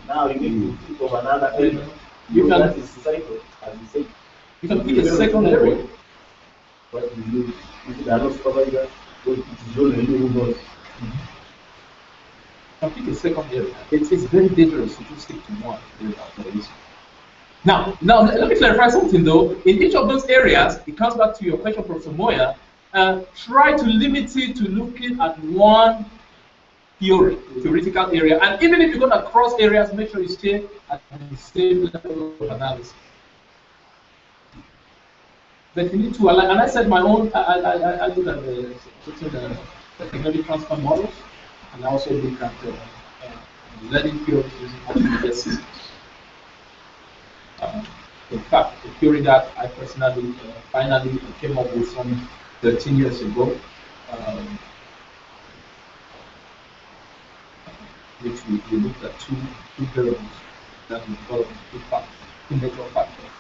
Now you can think of another area. You can. That is cycle, as you say. You can pick a second area. But you do, if they are not supervisors, it is only renewables. You can pick a second area. It's very dangerous to just stick to one area. Now, let me clarify something though. In each of those areas, it comes back to your question, Professor Moya. try to limit it to looking at one theoretical area. And even if you're going to cross areas, make sure you stay at the same level of analysis. But you need to align, and I said my own, I look at the technology transfer models, and I also look at learning theories using multimedia systems. In fact, the theory that I personally finally came up with some 13 years ago, which we looked at two variables that we developed two natural factors,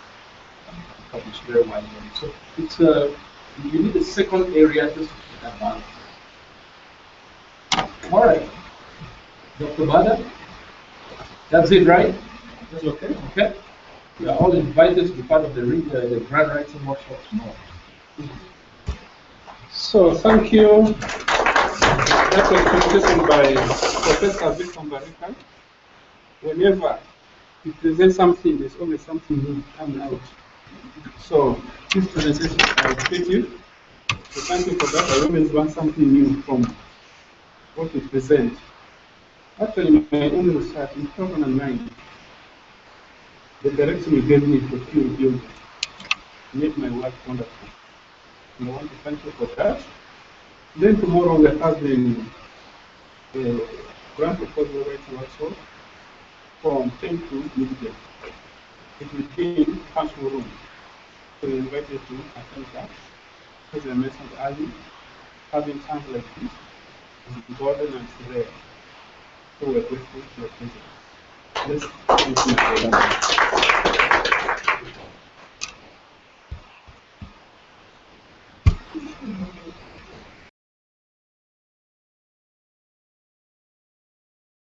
published very widely. So it's you need a second area just to take advantage. All right, Dr. Bada, that's it, right? That's okay. Okay. You are all invited to be part of the grant writing workshop tomorrow. So thank you. That was presentation by Professor Mbarika. Whenever you present something, there's always something new coming out. So this presentation, I appreciate you. So thank you for that. I always want something new from what you present. Actually, my own research in 2009, the direction you gave me for field building made my work wonderful. And I want to thank you for that. Then tomorrow we're having a grant proposal writing workshop from 10 to midday. It will be in council room. So we invite you to attend that. As I mentioned earlier, having times like this is important and it's rare. So we're grateful for your presence. Let's thank you.